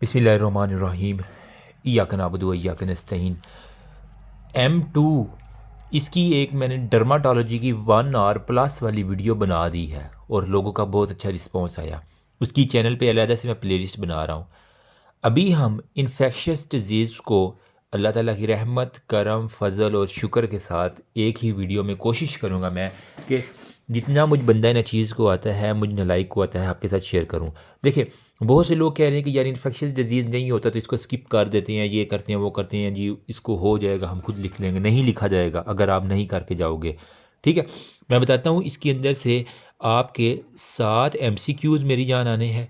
बिस्मिल्लाहिर्रहमानिर्रहीम। इय्याक नअबुदु व इय्याक नस्तईन। M2 इसकी एक मैंने डर्माटोलॉजी की 1 आवर प्लस वाली वीडियो बना दी है और लोगों का बहुत अच्छा रिस्पांस आया। उसकी चैनल पे अलहदा से मैं प्लेलिस्ट बना रहा हूँ। अभी हम इन्फेक्शस डिजीज़ को अल्लाह ताला की रहमत, करम, फ़ज़ल और शुक्र के साथ एक ही वीडियो में कोशिश करूँगा मैं कि जितना मुझ बंदा इन चीज़ को आता है, मुझ नलाइक को आता है, आपके साथ शेयर करूँ। देखिए, बहुत से लोग कह रहे हैं कि यार इन्फेक्शस डिजीज़ नहीं होता तो इसको स्किप कर देते हैं, ये करते हैं, वो करते हैं, जी इसको हो जाएगा, हम खुद लिख लेंगे। नहीं लिखा जाएगा अगर आप नहीं करके जाओगे, ठीक है। मैं बताता हूँ, इसके अंदर से आपके 7 MCQs मेरी जान आने हैं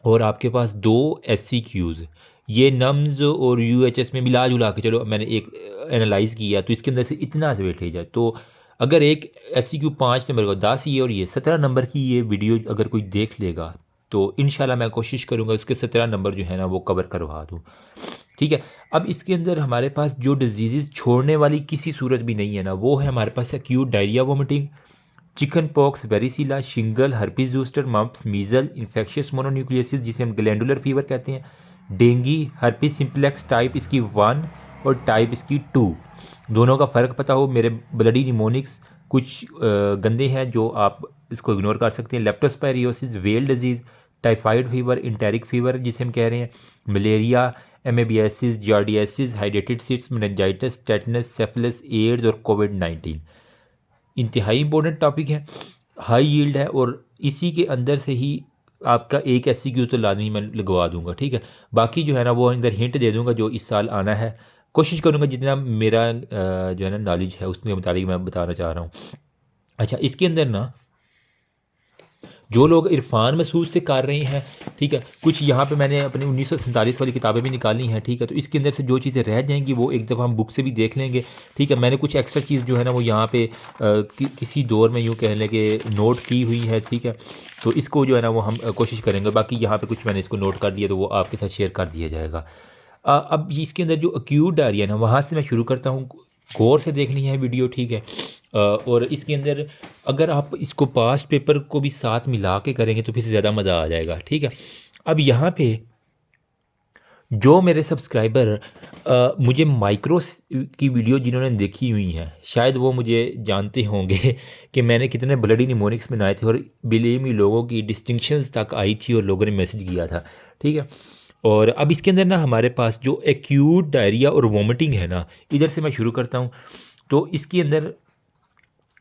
और आपके पास 2 SCQs। ये नम्स और UHS में मिला जुला के चलो मैंने एक एनालाइज़ किया तो इसके अंदर से इतना से वेटेज है। तो अगर एक SCQ 5 नंबर का 10 ये और ये 17 नंबर की ये वीडियो अगर कोई देख लेगा तो इंशाल्लाह मैं कोशिश करूँगा उसके 17 नंबर जो है ना वो कवर करवा दूँ, ठीक है। अब इसके अंदर हमारे पास जो डिजीज़ छोड़ने वाली किसी सूरत भी नहीं है ना, वो है हमारे पास acute diarrhoea vomiting, chicken pox, varicella, shingle, herpes zoster, mumps, measle, infectious mononucleosis जिसे हम ग्लैंडुलर फीवर कहते हैं, डेंगी, हर्पीस सिंप्लेक्स टाइप इसकी 1 और टाइप इसकी 2। दोनों का फ़र्क पता हो। मेरे ब्लडी निमोनिक्स कुछ गंदे हैं जो आप इसको इग्नोर कर सकते हैं। Leptospirosis, Weil disease, typhoid fever, enteric fever जिसे हम कह रहे हैं, malaria, amoebiasis, giardiasis, hydatid meningitis, tetanus, syphilis, AIDS और कोविड-19 इंतहाई इंपॉर्टेंट टॉपिक है, हाई यील्ड है और इसी के अंदर से ही आपका एक SCQ तो लाजमी मैं लगवा दूंगा, ठीक है। बाकी जो है ना वो अंदर हिंट दे दूंगा जो इस साल आना है। कोशिश करूंगा जितना मेरा जो है ना नॉलेज है उसके मुताबिक मैं बताना चाह रहा हूँ। अच्छा, इसके अंदर ना जो लोग इरफान मसूद से कर रहे हैं, ठीक है, कुछ यहाँ पे मैंने अपनी 1947 वाली किताबें भी निकाली हैं, ठीक है। तो इसके अंदर से जो चीज़ें रह जाएंगी वो एक दफ़ा हम बुक से भी देख लेंगे, ठीक है। मैंने कुछ एक्स्ट्रा चीज़ जो है ना वो यहाँ पे किसी दौर में यूँ कह लें कि नोट की हुई है, ठीक है। तो इसको जो है ना वो हम कोशिश करेंगे। बाकी यहाँ पर कुछ मैंने इसको नोट कर दिया तो वो आपके साथ शेयर कर दिया जाएगा। अब इसके अंदर जो एक्यूट डायरिया है ना वहाँ से मैं शुरू करता हूँ। गौर से देखनी है वीडियो, ठीक है। और इसके अंदर अगर आप इसको पास्ट पेपर को भी साथ मिला के करेंगे तो फिर ज़्यादा मज़ा आ जाएगा, ठीक है। अब यहाँ पे जो मेरे सब्सक्राइबर मुझे माइक्रोस की वीडियो जिन्होंने देखी हुई हैं शायद वो मुझे जानते होंगे कि मैंने कितने ब्लडी निमोनिक्स बनाए थे और बिलीव मी लोगों की डिस्टिंक्शंस तक आई थी और लोगों ने मैसेज किया था, ठीक है। और अब इसके अंदर ना हमारे पास जो एक्यूट डायरिया और वोमिटिंग है ना, इधर से मैं शुरू करता हूँ। तो इसके अंदर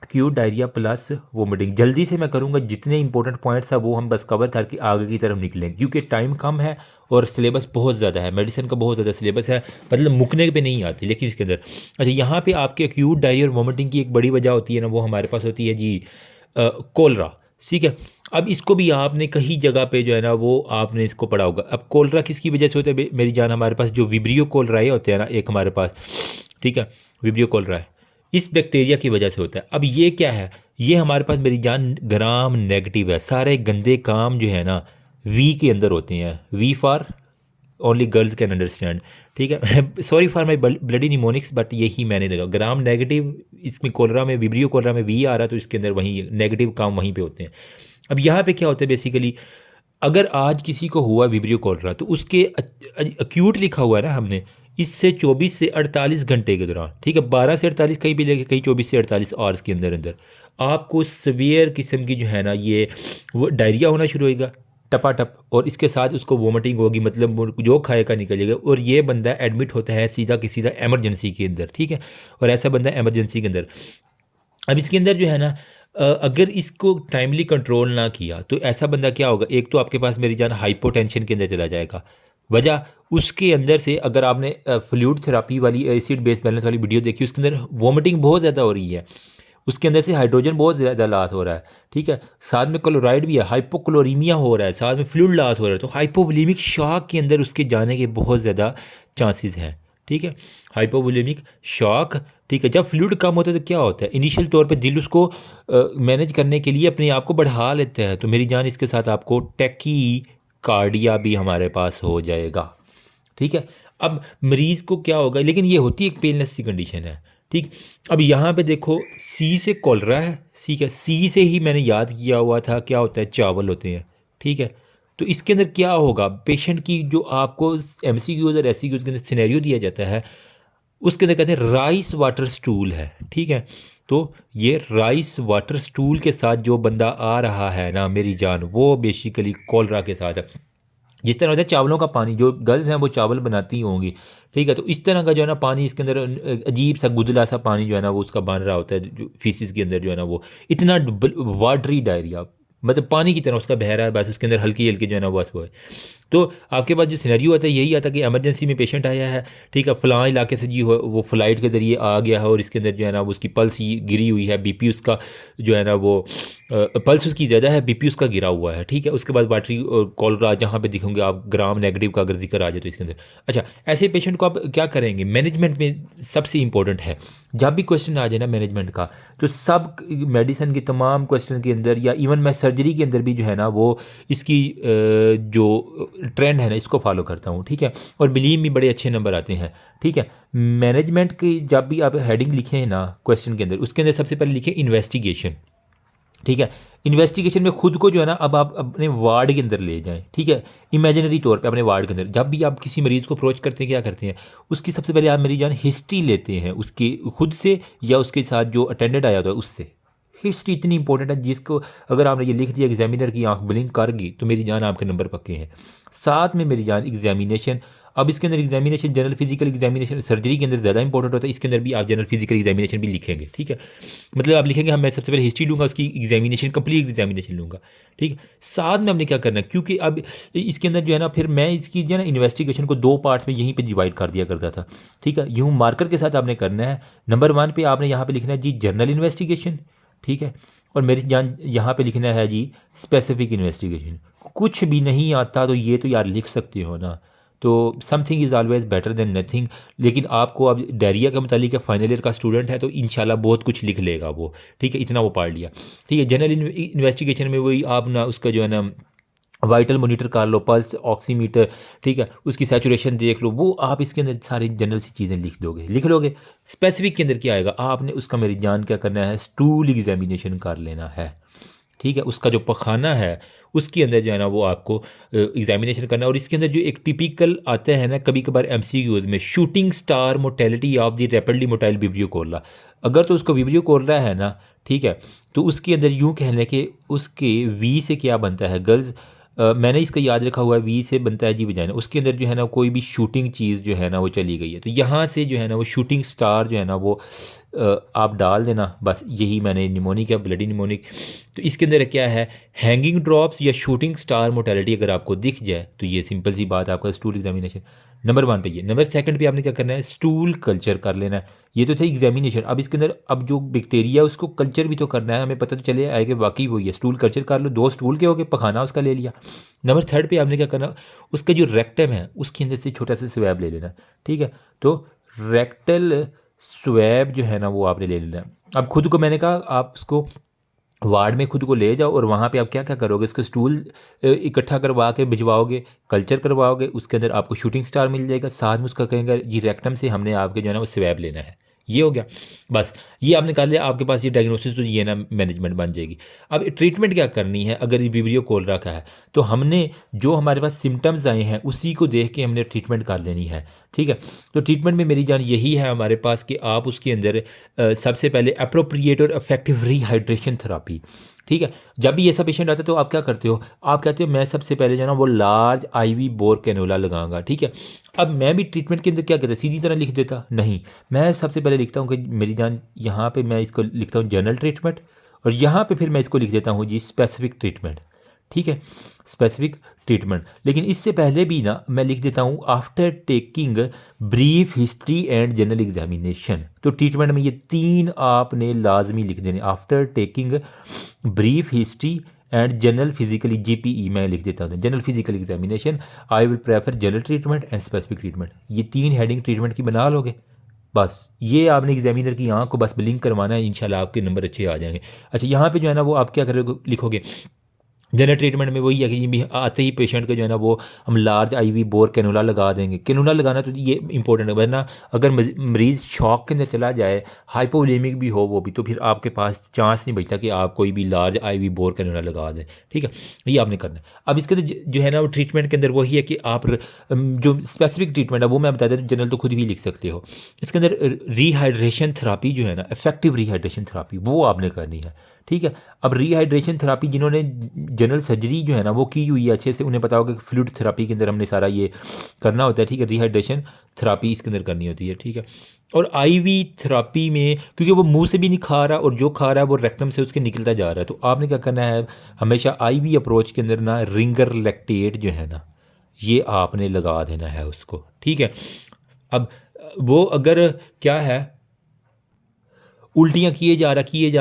एक्यूट डायरिया प्लस वोमिटिंग जल्दी से मैं करूँगा, जितने इंपॉर्टेंट पॉइंट्स हैं वो हम बस कवर करके आगे की तरफ निकलेंगे क्योंकि टाइम कम है और सिलेबस बहुत ज़्यादा है। मेडिसिन का बहुत ज़्यादा सिलेबस है, मतलब मुकने पे नहीं आती। लेकिन इसके अंदर अच्छा, यहाँ पे आपके एक्यूट डायरिया और वोमिटिंग की एक बड़ी वजह होती है ना, वो हमारे पास होती है जी कोलरा, ठीक है। अब इसको भी आपने कहीं जगह पे जो है ना वो आपने इसको पढ़ा होगा। अब कोलरा किसकी वजह से होता है मेरी जान? हमारे पास जो विब्रियो कोलराए होते हैं ना एक हमारे पास, ठीक है, विब्रियो कोलराए इस बैक्टीरिया की वजह से होता है। अब ये क्या है? ये हमारे पास मेरी जान ग्राम नेगेटिव है। सारे गंदे काम जो है ना वी के अंदर होते हैं। We for only girls can understand, ठीक है। Sorry for my bloody mnemonics but यही मैंने लगा ग्राम नेगेटिव। इसमें कोलरा में विब्रियो कोलरा में वी आ रहा है तो इसके अंदर वहीं नेगेटिव काम वहीं पे होते हैं। अब यहाँ पे क्या होता है बेसिकली, अगर आज किसी को हुआ विब्रियो कोलरा तो उसके अक्यूट लिखा हुआ है ना हमने, इससे 24 से 48 घंटे के दौरान, ठीक है, 12 से 48 कहीं भी लेके कहीं 24 से 48 आवर्स के अंदर अंदर आपको सवियर किस्म की जो है ना ये वो डायरिया होना शुरू होएगा टपाटप, और इसके साथ उसको वोमिटिंग होगी, मतलब वो जो खाएगा निकल जाएगा और ये बंदा एडमिट होता है सीधा की सीधा एमरजेंसी के अंदर, ठीक है। और ऐसा बंदा एमरजेंसी के अंदर, अब इसके अंदर जो है ना अगर इसको टाइमली कंट्रोल ना किया तो ऐसा बंदा क्या होगा? एक तो आपके पास मेरी जान हाइपोटेंशन के अंदर चला जाएगा। वजह उसके अंदर से अगर आपने फ्लूइड थेरापी वाली एसिड बेस बैलेंस वाली वीडियो देखी उसके अंदर वोमिटिंग बहुत ज़्यादा हो रही है, उसके अंदर से हाइड्रोजन बहुत ज़्यादा लॉस हो रहा है, ठीक है। साथ में क्लोराइड भी है, हाइपोक्लोरीमिया हो रहा है, साथ में फ्लूइड लॉस हो रहा है। तो हाइपोवोलेमिक शॉक के अंदर उसके जाने के बहुत ज़्यादा चांसेस हैं, ठीक है। हाइपोवोलेमिक शॉक, ठीक है। जब फ्लूइड कम होता है तो क्या होता है? इनिशियल तौर पे दिल उसको मैनेज करने के लिए अपने आप को बढ़ा लेता है। तो मेरी जान इसके साथ आपको टैकी कार्डिया भी हमारे पास हो जाएगा, ठीक है। अब मरीज़ को क्या होगा? लेकिन ये होती है एक पेनलेस सी कंडीशन है, ठीक। अब यहाँ पे देखो सी से कोलरा है, ठीक है। सी से ही मैंने याद किया हुआ था क्या होता है? चावल होते हैं, ठीक है। तो इसके अंदर क्या होगा, पेशेंट की जो आपको MCQs और SCQs के अंदर सिनेरियो दिया जाता है, उसके अंदर कहते हैं राइस वाटर स्टूल है, ठीक है। तो ये राइस वाटर स्टूल के साथ जो बंदा आ रहा है ना मेरी जान, वो बेसिकली कॉलरा के साथ है। जिस तरह होता है चावलों का पानी, जो गर्ल्स हैं वो चावल बनाती होंगी, ठीक है, तो इस तरह का जो है ना पानी इसके अंदर अजीब सा गुदला सा पानी जो है ना वो उसका बन रहा होता है, जो फीसिस के अंदर जो है ना वो इतना वाटरी डायरिया, मतलब पानी की तरह उसका बह रहा है, बस उसके अंदर हल्की हल्की जो है ना बस वो है। तो आपके पास जो सिनेरियो आता है यही आता है कि इमरजेंसी में पेशेंट आया है, ठीक है, फ़लाँ इलाके से जी वो फ़्लाइट के ज़रिए आ गया है और इसके अंदर जो है ना वो उसकी पल्स गिरी हुई है, बीपी उसका जो है ना वो पल्स उसकी ज़्यादा है, बीपी उसका गिरा हुआ है, ठीक है। उसके बाद वाटरी और कॉलरा जहाँ पे दिखेंगे आप, ग्राम नेगेटिव का अगर जिक्र आ जाए तो इसके अंदर। अच्छा, ऐसे पेशेंट को आप क्या करेंगे, मैनेजमेंट में सबसे इंपॉर्टेंट है, जब भी क्वेश्चन आ जाए ना मैनेजमेंट का, तो सब मेडिसिन के तमाम क्वेश्चन के अंदर या इवन मैं सर्जरी के अंदर भी जो है ना वो इसकी जो ट्रेंड है ना इसको फॉलो करता हूँ, ठीक है, और बिलीव में बड़े अच्छे नंबर आते हैं, ठीक है। मैनेजमेंट की जब भी आप हेडिंग लिखें ना क्वेश्चन के अंदर, उसके अंदर सबसे पहले लिखें इन्वेस्टिगेशन, ठीक है। इन्वेस्टिगेशन में खुद को जो है ना अब आप अपने वार्ड के अंदर ले जाएं, ठीक है, इमेजिनरी तौर पे अपने वार्ड के अंदर। जब भी आप किसी मरीज़ को अप्रोच करते हैं क्या करते हैं, उसकी सबसे पहले आप मेरी जान हिस्ट्री लेते हैं, उसकी खुद से या उसके साथ जो अटेंडेंट आया होता है उससे। हिस्ट्री इतनी इंपॉर्टेंट है, जिसको अगर आपने ये लिख दिया एग्जामिनर की आंख ब्लिंक कर गई तो मेरी जान आपके नंबर पक्के हैं। साथ में मेरी जान एग्जामिनेशन, अब इसके अंदर examination general physical examination surgery के अंदर ज़्यादा इंपॉर्टेंट होता है, इसके अंदर भी आप जनरल फिजिकल एग्जामिनेशन भी लिखेंगे, ठीक है। मतलब आप लिखेंगे हम, मैं सबसे पहले हिस्ट्री लूँगा, उसकी एग्जामिनेशन कंप्लीट एग्जामिनेशन लूँगा, ठीक है। साथ में हमने क्या करना है, क्योंकि अब इसके अंदर जो है ना फिर मैं इसकी जो है ना इन्वेस्टिगेशन को 2 पार्ट्स में यहीं पे डिवाइड कर दिया करता था, ठीक है। यूँ मार्कर के साथ आपने करना है, नंबर 1 पे आपने यहाँ पे लिखना है जी जनरल इन्वेस्टिगेशन, ठीक है, और मेरी जान यहाँ पे लिखना है जी स्पेसिफिक इन्वेस्टिगेशन। कुछ भी नहीं आता तो ये तो यार लिख सकते हो ना, तो something is always better than nothing. लेकिन आपको अब डायरिया के मुतालिक फाइनल ईयर का स्टूडेंट है तो इंशाल्लाह बहुत कुछ लिख लेगा वो, ठीक है, इतना वो पढ़ लिया, ठीक है। जनरल इन्वेस्टिगेशन में वही आप ना उसका जो है ना वाइटल मोनीटर कर लो, पल्स ऑक्सीमीटर, ठीक है, उसकी सैचुरेशन देख लो, वो आप इसके अंदर सारी जनरल सी चीज़ें लिख लोगे। स्पेसिफिक के अंदर क्या आएगा, आपने उसका मेरी जान क्या करना है, स्टूल एग्जामिनेशन कर लेना है, ठीक है। उसका जो पखाना है उसके अंदर जो है ना वो आपको एग्जामिनेशन करना है। और इसके अंदर जो एक टिपिकल आता है ना कभी कभार MCQs में, shooting star mortality of the rapidly motile vibrio Korla, अगर तो उसको विब्रियो कोरला है ना, ठीक है, तो उसके अंदर यूँ कह लें कि उसके V से क्या बनता है गर्ल्स, मैंने इसका याद रखा हुआ है, V से बनता है जी वजाइना। उसके अंदर जो है ना कोई भी शूटिंग चीज़ जो है ना वो चली गई है, तो यहाँ से जो है ना वो शूटिंग स्टार जो है ना वो आप डाल देना, बस यही मैंने निमोनिक या ब्लडी निमोनिक। तो इसके अंदर क्या है, हैंगिंग ड्रॉप्स या शूटिंग स्टार मोटेलिटी अगर आपको दिख जाए तो ये सिंपल सी बात आपका स्टूल एग्जामिनेशन नंबर 1 पे। ये नंबर 2 पे आपने क्या करना है, स्टूल कल्चर कर लेना है। ये तो था एग्जामिनेशन, अब इसके अंदर अब जो बैक्टीरिया उसको कल्चर भी तो करना है, हमें पता तो चले आएगा वाकई वही है। स्टूल कल्चर कर लो, 2 स्टूल के हो गए, पखाना उसका ले लिया। नंबर 3 पे आपने क्या करना, उसका जो रेक्टम है उसके अंदर से छोटा सा स्वैब ले लेना, ठीक है। तो रेक्टल स्वैब जो है ना वो आपने ले लेना है। अब खुद को मैंने कहा आप उसको वार्ड में खुद को ले जाओ और वहाँ पे आप क्या क्या करोगे, इसका स्टूल इकट्ठा करवा के भिजवाओगे, कल्चर करवाओगे, उसके अंदर आपको शूटिंग स्टार मिल जाएगा, साथ में उसका कहेंगे ये रेक्टम से हमने आपके जो है ना वो स्वैब लेना है। ये हो गया, बस ये आपने कर लिया, आपके पास ये डायग्नोसिस तो ये ना मैनेजमेंट बन जाएगी। अब ट्रीटमेंट क्या करनी है, अगर ये विब्रियो कोलरा का है तो हमने जो हमारे पास सिम्टम्स आए हैं उसी को देख के हमने ट्रीटमेंट कर लेनी है, ठीक है। तो ट्रीटमेंट में मेरी जान यही है हमारे पास कि आप उसके अंदर सबसे पहले अप्रोप्रिएट और इफेक्टिव रिहाइड्रेशन थेरापी, ठीक है। जब भी ऐसा पेशेंट आता है तो आप क्या करते हो, आप कहते हो मैं सबसे पहले जो है ना वो लार्ज IV बोर कैनोला लगाऊंगा, ठीक है। अब मैं भी ट्रीटमेंट के अंदर क्या करता, सीधी तरह लिख देता नहीं, मैं सबसे पहले लिखता हूँ कि मेरी जान यहाँ पे मैं इसको लिखता हूँ जनरल ट्रीटमेंट, और यहाँ पे फिर मैं इसको लिख देता हूँ जी स्पेसिफिक ट्रीटमेंट, ठीक है, स्पेसिफिक ट्रीटमेंट। लेकिन इससे पहले भी ना मैं लिख देता हूँ after taking brief history and general examination. तो ट्रीटमेंट में ये 3 आपने लाजमी लिख देने, after taking brief history and general physically GPE मैं लिख देता हूँ, general physical examination, I will prefer general treatment and specific treatment. ये 3 हेडिंग ट्रीटमेंट की बना लोगे, बस ये आपने एग्जामिनर की आंख को बस ब्लिंक करवाना है, इंशाल्लाह आपके नंबर अच्छे आ जाएंगे। अच्छा, यहाँ पे जो है ना वो आप क्या करोगे, लिखोगे जनरल ट्रीटमेंट में वही है कि ये भी आते ही पेशेंट को जो है ना वो हम लार्ज आईवी बोर कैनुला लगा देंगे। कैनुला लगाना तो ये इंपॉर्टेंट है, वरना अगर मरीज़ शॉक के अंदर चला जाए, हाइपोवोलेमिक भी हो वो भी, तो फिर आपके पास चांस नहीं बचता कि आप कोई भी लार्ज आईवी बोर कैनुला लगा दें। ठीक है, ये आपने करना है। अब इसके अंदर जो है ना वो ट्रीटमेंट के अंदर वही है कि आप जो स्पेसिफिक ट्रीटमेंट है वो मैं बता देता हूँ, जनरल तो खुद भी लिख सकते हो। इसके अंदर रिहाइड्रेशन थेरापी जो है ना, इफेक्टिव रिहाइड्रेशन थेरापी, वो आपने करनी है। ठीक है, अब रिहाइड्रेशन थेरापी जिन्होंने जनरल सर्जरी जो है ना वो की हुई है अच्छे से, उन्हें पता होगा कि फ्लूइड थेरापी के अंदर हमने सारा ये करना होता है। ठीक है, रिहाइड्रेशन थेरापी इसके अंदर करनी होती है। ठीक है, और आईवी थेरापी में क्योंकि वो मुंह से भी नहीं खा रहा और जो खा रहा है वो रेक्टम से उसके निकलता जा रहा है, तो आपने क्या करना है, हमेशा आईवी अप्रोच के अंदर ना रिंगर लैक्टेट जो है ना ये आपने लगा देना है उसको। ठीक है, अब वो अगर क्या है उल्टियाँ किए जा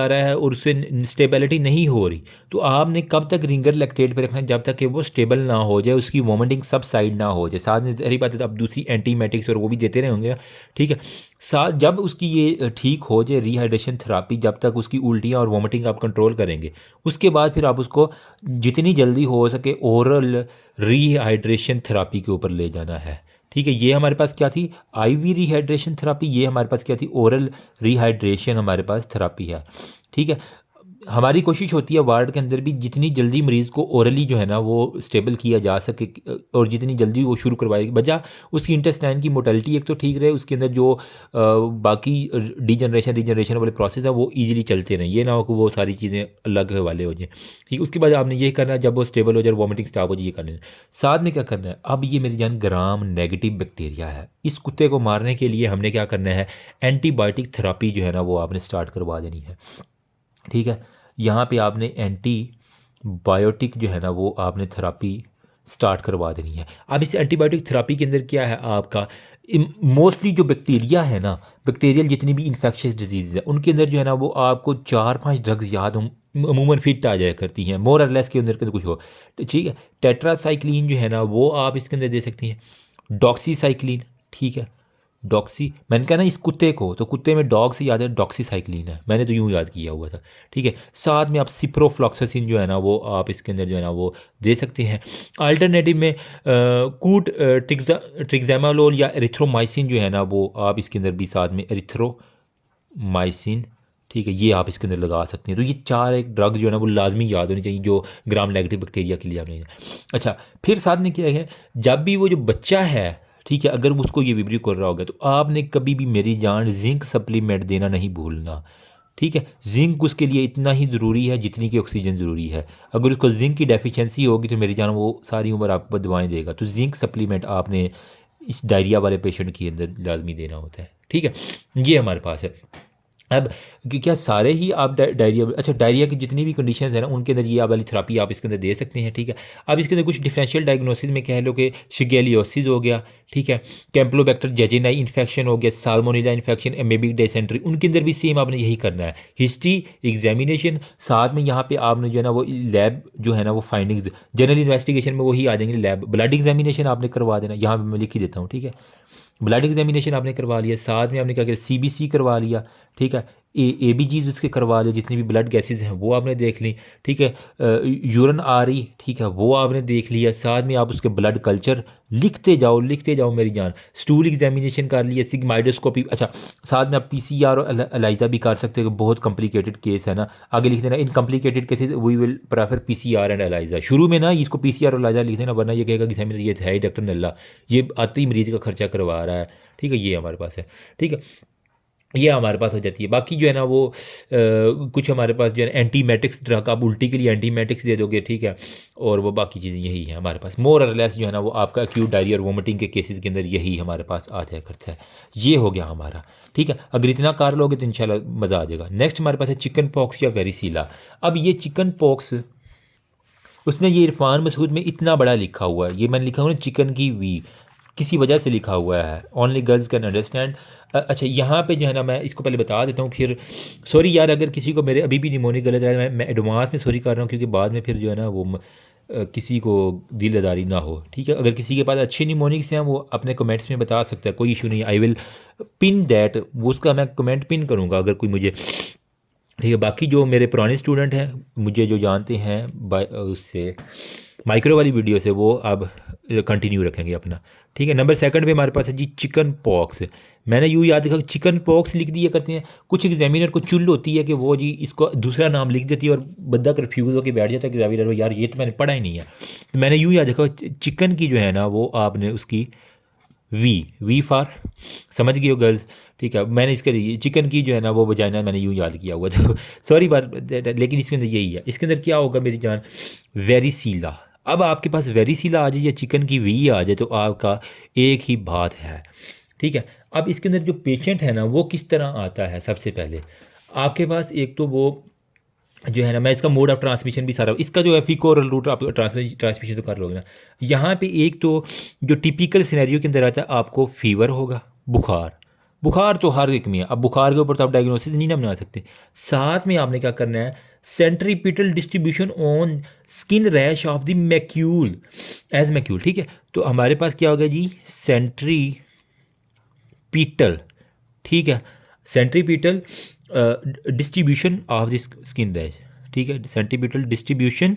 रहा है और उससे स्टेबिलिटी नहीं हो रही, तो आपने कब तक रिंगर लैक्टेट पे रखना है, जब तक कि वो स्टेबल ना हो जाए, उसकी वोमिटिंग सब साइड ना हो जाए। साथ में ज़ाहिर बात है अब दूसरी एंटीमेटिक्स और वो भी देते रहे होंगे। ठीक है, साथ जब उसकी ये ठीक हो जाए रिहाइड्रेशन थेरापी, जब तक उसकी उल्टियाँ और वोमिटिंग आप कंट्रोल करेंगे, उसके बाद फिर आप उसको जितनी जल्दी हो सके ओरल रिहाइड्रेशन थेरापी के ऊपर ले जाना है। ठीक है, ये हमारे पास क्या थी, आईवी रिहाइड्रेशन थेरापी, ये हमारे पास क्या थी, ओरल रिहाइड्रेशन हमारे पास थेरापी है। ठीक है, हमारी कोशिश होती है वार्ड के अंदर भी जितनी जल्दी मरीज़ को ओरली जो है ना वो स्टेबल किया जा सके और जितनी जल्दी वो शुरू करवाएगी, वजह उसकी इंटेस्टाइन की मोटेलिटी एक तो ठीक रहे, उसके अंदर जो बाकी रीजनरेशन वाले प्रोसेस है वो ईजिली चलते रहें, ये ना हो कि वो सारी चीज़ें अलग वाले हो जाएँ। ठीक, उसके बाद आपने ये करना है, जब वो स्टेबल हो जाए, वॉमिटिंग स्टॉप हो जाए, ये करना है। साथ में क्या करना है, अब ये मेरी जान ग्राम नेगेटिव बैक्टीरिया है, इस कुत्ते को मारने के लिए हमने क्या करना है, एंटीबायोटिक थेरापी जो है ना वो आपने स्टार्ट करवा देनी है। ठीक है, यहाँ पे आपने एंटीबायोटिक जो है ना वो आपने थेरापी स्टार्ट करवा देनी है। अब इस एंटीबायोटिक थेरापी के अंदर क्या है आपका, मोस्टली जो बैक्टीरिया है ना, बैक्टीरियल जितनी भी इन्फेक्शियस डिजीज़ है उनके अंदर जो है ना वो आपको 4-5 ड्रग्स याद अमूमन फिट आ जाया करती हैं, मोर और लेस के अंदर कुछ हो। ठीक है, टेट्रासाइक्लिन जो है ना वो आप इसके अंदर दे सकती हैं, डॉक्सीसाइक्लिन। ठीक है, डॉक्सी मैंने कहा ना इस कुत्ते को, तो कुत्ते में डॉग से याद है डॉक्सीसाइक्लिन है, मैंने तो यूँ याद किया हुआ था। ठीक है, साथ में आप सिप्रोफ्लॉक्सासिन जो है ना वो आप इसके अंदर जो है ना वो दे सकते हैं। अल्टरनेटिव में कूट ट्रिक्सामेलोल या एरिथ्रोमाइसिन जो है ना वो आप इसके अंदर भी साथ में एरिथ्रोमाइसिन, ठीक है, ये आप इसके अंदर लगा सकते हैं। तो ये 4 एक ड्रग जो है ना वो लाजमी याद होनी चाहिए जो ग्राम नेगेटिव बैक्टीरिया के लिए आपने। अच्छा, फिर साथ में क्या है, जब भी वो जो बच्चा है, ठीक है, अगर उसको ये विब्रियो कर रहा होगा तो आपने कभी भी मेरी जान जिंक सप्लीमेंट देना नहीं भूलना। ठीक है, जिंक उसके लिए इतना ही ज़रूरी है जितनी कि ऑक्सीजन ज़रूरी है। अगर उसको जिंक की डेफिशिएंसी होगी तो मेरी जान वो सारी उम्र आपको दवाएं देगा। तो जिंक सप्लीमेंट आपने इस डायरिया वाले पेशेंट के अंदर लाजमी देना होता है। ठीक है, ये हमारे पास है। अब कि क्या सारे ही आप डायरिया, अच्छा डायरिया की जितनी भी कंडीशंस हैं ना उनके अंदर ये वाली थेरापी आप इसके अंदर दे सकते हैं। ठीक है, अब इसके अंदर कुछ डिफरेंशियल डायग्नोसिस में कह लो कि शिगेलियोसिस हो गया, ठीक है, कैम्पलोबैक्टर जेजिनाई इन्फेक्शन हो गया, साल्मोनेला इन्फेक्शन, एमेबिक डिसेंट्री, उनके अंदर भी सेम आपने यही करना है, हिस्ट्री एग्जामिनेशन, साथ में यहाँ पे आपने जो है ना वो लैब जो है ना वो फाइंडिंग्स, जनरल इन्वेस्टिगेशन में वही आ जाएंगे, लैब ब्लड एग्जामिनेशन आपने करवा देना, यहाँ पे मैं लिख ही देता हूँ। ठीक है, ब्लड एग्जामिनेशन आपने करवा लिया, साथ में आपने क्या किया, सीबीसी करवा लिया। ठीक है, एबीजीज उसके करवा लिया, जितनी भी ब्लड गैसेज हैं वो आपने देख ली। ठीक है, यूरिन आ रही, ठीक है, वो आपने देख लिया। साथ में आप उसके ब्लड कल्चर लिखते जाओ मेरी जान। स्टूल एग्जामिनेशन कर लिया, सिग्माइडोस्कोपी, अच्छा साथ में आप पीसीआर और एलाइजा भी कर सकते हो, बहुत कॉम्प्लिकेटेड केस है ना, आगे लिख देना in complicated cases we will prefer PCR and ELISA. शुरू में ना इसको पीसीआर और एलाइजा लिख देना, वरना ये कहेगा कि एग्जामिनर ये है ही डॉक्टर नल्ला, ये आते ही मरीज़ का खर्चा करवा रहा है। ठीक है, ये हमारे पास है। ठीक है, ये हमारे पास हो जाती है। बाकी जो है ना वो कुछ हमारे पास जो है एंटीमेटिक्स ड्रग, आप उल्टी के लिए एंटीमेटिक्स दे दोगे। ठीक है, और वो बाकी चीज़ें यही हैं हमारे पास, मोर और लेस जो है ना वो आपका एक्यूट डायरिया और वोमिटिंग के केसेस के अंदर यही हमारे पास आ जाया करता है। ये हो गया हमारा। ठीक है, अगर इतना कर लोगे तो इंशाल्लाह मज़ा आ जाएगा। नेक्स्ट हमारे पास है चिकन पॉक्स या वेरिसीला। अब ये चिकन पॉक्स उसने ये इरफान मसूद में इतना बड़ा लिखा हुआ है, ये मैंने लिखा हुआ ना चिकन की वी, किसी वजह से लिखा हुआ है, ओनली गर्ल्स कैन अंडरस्टैंड। अच्छा, यहाँ पे जो है ना मैं इसको पहले बता देता हूँ, फिर सॉरी यार अगर किसी को मेरे अभी भी निमोनिक गलत है, मैं एडवांस में सॉरी कर रहा हूँ, क्योंकि बाद में फिर जो है ना वो किसी को दिल आज़ारी ना हो। ठीक है, अगर किसी के पास अच्छे निमोनिक्स हैं वो अपने कमेंट्स में बता सकता है, कोई इशू नहीं, आई विल पिन दैट, वो उसका मैं कमेंट पिन करूँगा अगर कोई मुझे ठीक है। बाकी जो मेरे पुराने स्टूडेंट हैं, मुझे जो जानते हैं उससे माइक्रो वाली वीडियो से, वो अब कंटिन्यू रखेंगे अपना। ठीक है। नंबर सेकंड पे हमारे पास है जी चिकन पॉक्स। मैंने यूँ याद रखा, चिकन पॉक्स लिख दिया करते हैं कुछ एग्जामिनर को, चुल होती है कि वो जी इसको दूसरा नाम लिख देती है और बंदा कन्फ्यूज़ होकर बैठ जाता है कि यार ये तो मैंने पढ़ा ही नहीं है। तो मैंने यूँ याद रखा, चिकन की जो है ना वो आपने उसकी वी फॉर, समझ गई हो गर्ल्स। ठीक है। मैंने इसके लिए चिकन की जो है ना वो वजाइना मैंने यूँ याद किया हुआ तो सॉरी बार, लेकिन इसके अंदर यही है। इसके अंदर क्या होगा मेरी जान, वेरिसीला। अब आपके पास वेरिसीला आ जाए या चिकन की वी आ जाए तो आपका एक ही बात है। ठीक है। अब इसके अंदर जो पेशेंट है ना वो किस तरह आता है, सबसे पहले आपके पास एक तो वो जो है ना, मैं इसका मोड ऑफ ट्रांसमिशन भी सारा, इसका जो है फीकोरल रूट आप ट्रांसमिशन तो कर लोगे ना। यहाँ पे एक तो जो टिपिकल सिनेरियो के अंदर आता है, आपको फीवर होगा, बुखार। बुखार तो हर एक में है, अब बुखार के ऊपर तो आप डायग्नोसिस नहीं ना बना सकते। साथ में आपने क्या करना है, centripetal distribution on skin rash of the macule as macule. ठीक है। तो हमारे पास क्या होगा जी, सेंट्रीपिटल। ठीक है। Centripetal distribution of this skin rash. ठीक है। Centripetal distribution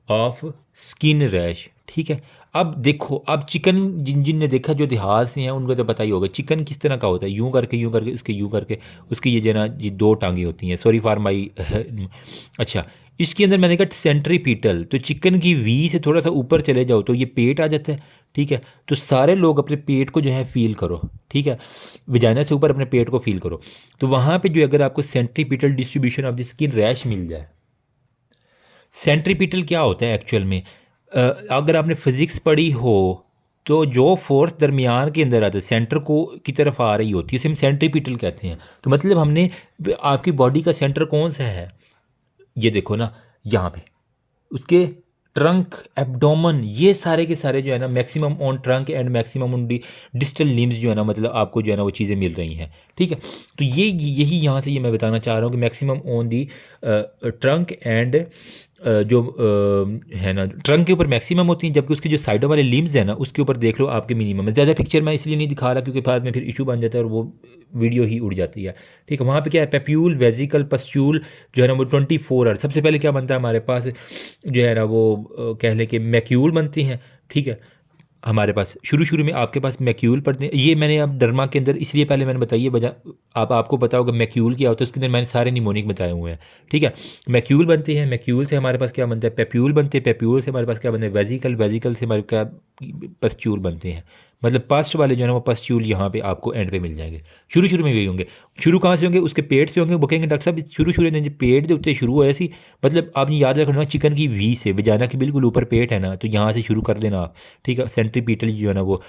of skin rash. ठीक है। अब देखो, अब चिकन जिन जिन ने देखा, जो देहात से हैं उनको तो पता ही होगा चिकन किस तरह का होता है। यूं करके उसके यूं करके उसकी ये जो ना ये दो टांगे होती हैं, सॉरी फॉर माई अच्छा। इसके अंदर मैंने कहा सेंट्रीपिटल, तो चिकन की वी से थोड़ा सा ऊपर चले जाओ तो ये पेट आ जाता है। ठीक है। तो सारे लोग अपने पेट को जो है फील करो। ठीक है। वजाइना से ऊपर अपने पेट को फील करो। तो वहाँ पे जो अगर आपको centripetal distribution of the skin rash मिल जाए। सेंट्रीपिटल क्या होता है एक्चुअल में, अगर आपने फिज़िक्स पढ़ी हो तो जो फोर्स दरमियान के अंदर आता है, सेंटर को की तरफ आ रही होती है, उसे हम सेंट्रीपिटल कहते हैं। तो मतलब हमने, आपकी बॉडी का सेंटर कौन सा है, ये देखो ना यहाँ पे, उसके ट्रंक, एब्डोमन, ये सारे के सारे जो है ना, maximum on trunk and maximum on distal limbs जो है ना, मतलब आपको जो है ना वो चीज़ें मिल रही हैं। ठीक है। तो ये यही यहाँ से ये मैं बताना चाह रहा हूँ कि maximum on the trunk and जो है ना, ट्रंक के ऊपर मैक्सिमम होती हैं, जबकि उसके जो साइडों वाले लिम्स हैं ना उसके ऊपर देख लो आपके मिनिमम है। ज़्यादा पिक्चर मैं इसलिए नहीं दिखा रहा क्योंकि बाद में फिर इशू बन जाता है और वो वीडियो ही उड़ जाती है। ठीक है। वहाँ पे क्या है, पेप्यूल, वेजिकल, पस्ट्यूल जो है ना वो 24 आवर। सबसे पहले क्या बनता है हमारे पास, जो है ना वो कह लें कि मैक्यूल बनती हैं। ठीक है। हमारे पास शुरू शुरू में आपके पास मैक्यूल पढ़ते हैं, ये मैंने अब डर्मा के अंदर इसलिए पहले मैंने बताइए बजा, आपको पता होगा मैक्यूल क्या होता है, उसके अंदर मैंने सारे निमोनिक बताए हुए हैं। ठीक है। मैक्यूल बनते हैं, मैक्यूल से हमारे पास क्या बनता है, पेप्यूल बनते हैं, पेप्यूल से हमारे पास क्या बनता है, वेजिकल, वेजिकल से हमारे क्या पस्ट्यूल बनते हैं। मतलब पास्ट वाले जो है ना वो पस्ट्यूल यहाँ पे आपको एंड पे मिल जाएंगे। शुरू शुरू में भी होंगे। शुरू कहाँ से होंगे, उसके पेट से होंगे। वो कहेंगे डॉक्टर साहब शुरू शुरू में पेट के उत्ते शुरू होया सी, मतलब आपने याद रखना चिकन की वी से, वजाना की बिल्कुल ऊपर पेट है ना, तो यहाँ से शुरू कर देना आप। ठीक है। सेंट्रीपिटल जो है ना वो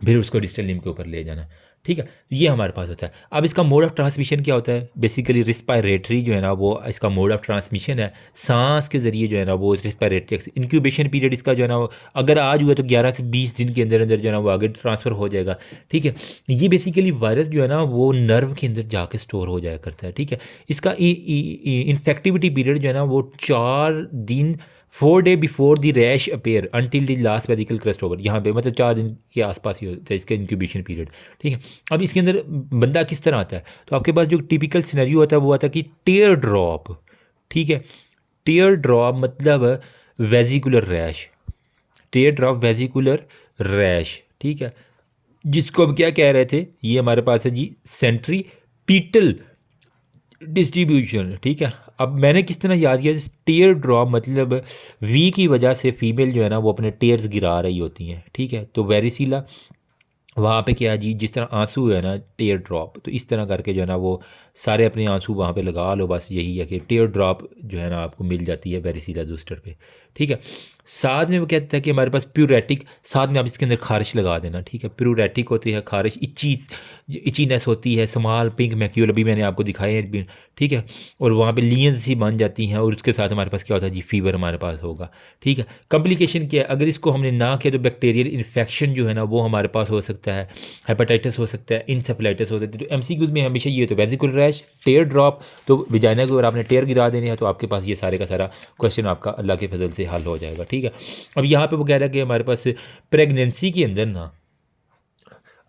फिर उसको डिजिटल लिम्ब के ऊपर ले जाना। ठीक है। ये हमारे पास होता है। अब इसका मोड ऑफ ट्रांसमिशन क्या होता है, बेसिकली रिस्पायरेटरी जो है ना वो इसका मोड ऑफ ट्रांसमिशन है, सांस के ज़रिए जो है ना वो रिस्पायरेटरी। इंक्यूबेशन पीरियड इसका जो है ना वो अगर आज हुआ तो 11 से 20 दिन के अंदर अंदर जो है ना वो आगे ट्रांसफ़र हो जाएगा। ठीक है। ये बेसिकली वायरस जो है ना वो नर्व के अंदर जाके स्टोर हो जाया करता है। ठीक है। इसका इन्फेक्टिविटी पीरियड जो है ना वो 4 दिन, 4 day before the rash appear until the last vesicle crust over. यहाँ पे मतलब 4 दिन के आसपास ही होता है इसका इंक्यूबेशन पीरियड। ठीक है। अब इसके अंदर बंदा किस तरह आता है, तो आपके पास जो टिपिकल सिनेरियो होता है वो आता है कि टेयर ड्रॉप। ठीक है। टेयर ड्रॉप मतलब वेजिकुलर रैश, टेयर ड्रॉप वेजिकुलर रैश। ठीक है। जिसको अब क्या कह रहे थे, ये हमारे पास है जी सेंट्रीपिटल डिस्ट्रीब्यूशन। ठीक है। अब मैंने किस तरह याद किया, टेयर ड्रॉप मतलब वी की वजह से फीमेल जो है ना वो अपने टेयर्स गिरा रही होती हैं। ठीक है। तो वेरिसीला वहाँ पे क्या जी, जिस तरह आंसू है ना टेयर ड्रॉप, तो इस तरह करके जो है ना वो सारे अपने आंसू वहाँ पे लगा लो। बस यही है कि टेयर ड्रॉप जो है ना आपको मिल जाती है वेरिसीला जूस्टर पे। ठीक है। साथ में वो कहता है कि हमारे पास प्यूरेटिक, साथ में आप इसके अंदर खारिश लगा देना। ठीक है। प्यूरेटिक होती है खारिश, इचीनेस होती है, स्मॉल पिंक मैक्यूल अभी मैंने आपको दिखाए हैं। ठीक है। और वहाँ पे लियंस सी बन जाती हैं और उसके साथ हमारे पास क्या होता है जी, फीवर हमारे पास होगा। ठीक है। कॉम्प्लिकेशन क्या है, अगर इसको हमने ना किया तो बैक्टीरियल इन्फेक्शन जो है ना वो हमारे पास हो सकता है, हेपेटाइटिस हो सकता है, इंसेफेलाइटिस हो सकती है। तो एमसीक्यूज में हमेशा ये तो वेजिकुलर रैश, टेयर ड्रॉप, तो वजाइना के ऊपर आपने टेयर गिरा देने हैं तो आपके पास ये सारे का सारा क्वेश्चन आपका अल्लाह के फजल से हल हो जाएगा। ठीक है। अब यहाँ पे वो कह रहा है कि हमारे पास प्रेगनेंसी के अंदर ना,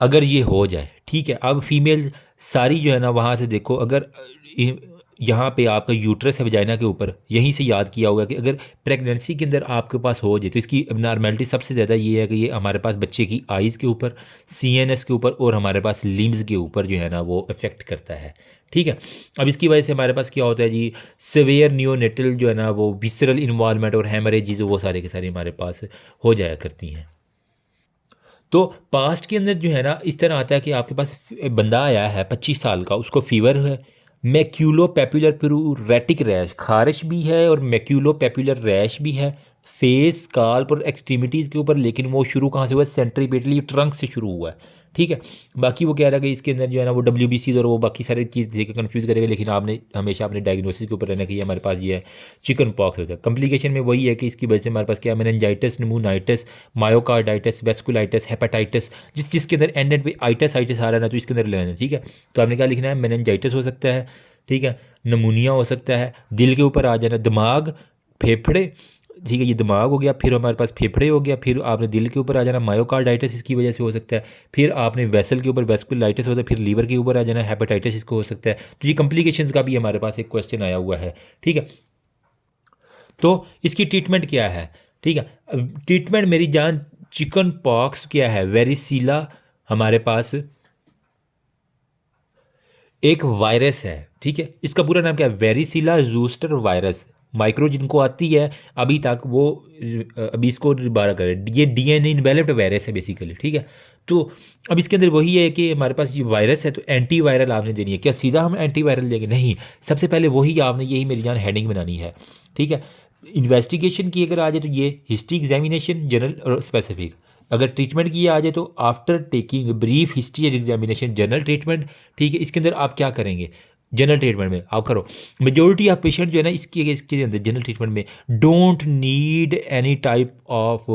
अगर ये हो जाए, ठीक है, अब फीमेल सारी जो है ना वहाँ से देखो, अगर यहाँ पे आपका यूट्रस है वजाइना के ऊपर, यहीं से याद किया होगा कि अगर प्रेगनेंसी के अंदर आपके पास हो जाए तो इसकी अबनॉर्मेलिटी सबसे ज़्यादा ये है कि ये हमारे पास बच्चे की आइज़ के ऊपर, CNS के ऊपर और हमारे पास लिम्स के ऊपर जो है ना वो इफ़ेक्ट करता है, ठीक है। अब इसकी वजह से हमारे पास क्या होता है जी, सवेयर नियोनेटल जो है ना वो विसरल इन्वॉल्वमेंट और हेमरेजेस वो सारे के सारे हमारे पास हो जाया करती हैं। तो पास्ट के अंदर जो है ना इस तरह आता है कि आपके पास बंदा आया है 25 साल का, उसको फीवर है, मैक्यूलो पेपुलर प्यूरेटिक रैश, खारिश भी है और मैक्यूलो पेपुलर रैश भी है फेस, स्काल्प और एक्सट्रीमिटीज़ के ऊपर, लेकिन वो शुरू कहाँ से हुआ है, सेंट्रीपेटली ट्रंक से शुरू हुआ है, ठीक है। बाकी वो कह रहा है कि इसके अंदर जो है ना वो WBC और वो बाकी सारी चीज़ देख के कन्फ्यूज़ करेगा, लेकिन आपने हमेशा अपने डायग्नोसिस के ऊपर रहना कि हमारे पास ये है चिकन पॉक्स होता है। कम्प्लिकेशन में वही है कि इसकी वजह से हमारे पास क्या है, meningitis, pneumonitis, myocarditis, vasculitis, hepatitis, जिसके अंदर एंड पे आइटिस आ रहा है ना तो इसके अंदर लेना है, ठीक है। तो आपने क्या लिखना है, मेनिंजाइटिस हो सकता है, ठीक है, नमूनिया हो सकता है, दिल के ऊपर आ जाना, दिमाग, फेफड़े, ठीक है, ये दिमाग हो गया, फिर हमारे पास फेफड़े हो गया, फिर आपने दिल के ऊपर आ जाना, मायोकार्डाइटिस इसकी वजह से हो सकता है, फिर आपने वेसल के ऊपर वेस्कुलाइटिस होता है, फिर लीवर के ऊपर आ जाना, हेपेटाइटिस इसको हो सकता है। तो ये कम्प्लिकेशंस का भी हमारे पास एक क्वेश्चन आया हुआ है, ठीक है। तो इसकी ट्रीटमेंट क्या है, ठीक है। ट्रीटमेंट मेरी जान, चिकन पॉक्स क्या है, वेरिसीला हमारे पास एक वायरस है, ठीक है। इसका पूरा नाम क्या है, वेरिसीला ज़ूस्टर वायरस, माइक्रो जिनको आती है अभी तक वो अभी इसको दोबारा करें, ये DNA इन्वेलप्ड वायरस है बेसिकली, ठीक है। तो अब इसके अंदर वही है कि हमारे पास ये वायरस है तो एंटीवायरल आपने देनी है, क्या सीधा हम एंटीवायरल देंगे, नहीं, सबसे पहले वही आपने, यही मेरी जान हेडिंग बनानी है, ठीक है। इन्वेस्टिगेशन की अगर आ जाए तो ये हिस्ट्री एग्जामिनेशन जनरल और स्पेसिफिक, अगर ट्रीटमेंट की आ जाए तो after taking brief history and examination general treatment, ठीक है। इसके अंदर आप क्या करेंगे, जनरल ट्रीटमेंट में आप करो, मेजोरिटी ऑफ पेशेंट जो है ना इसके अंदर जनरल ट्रीटमेंट में don't need any type of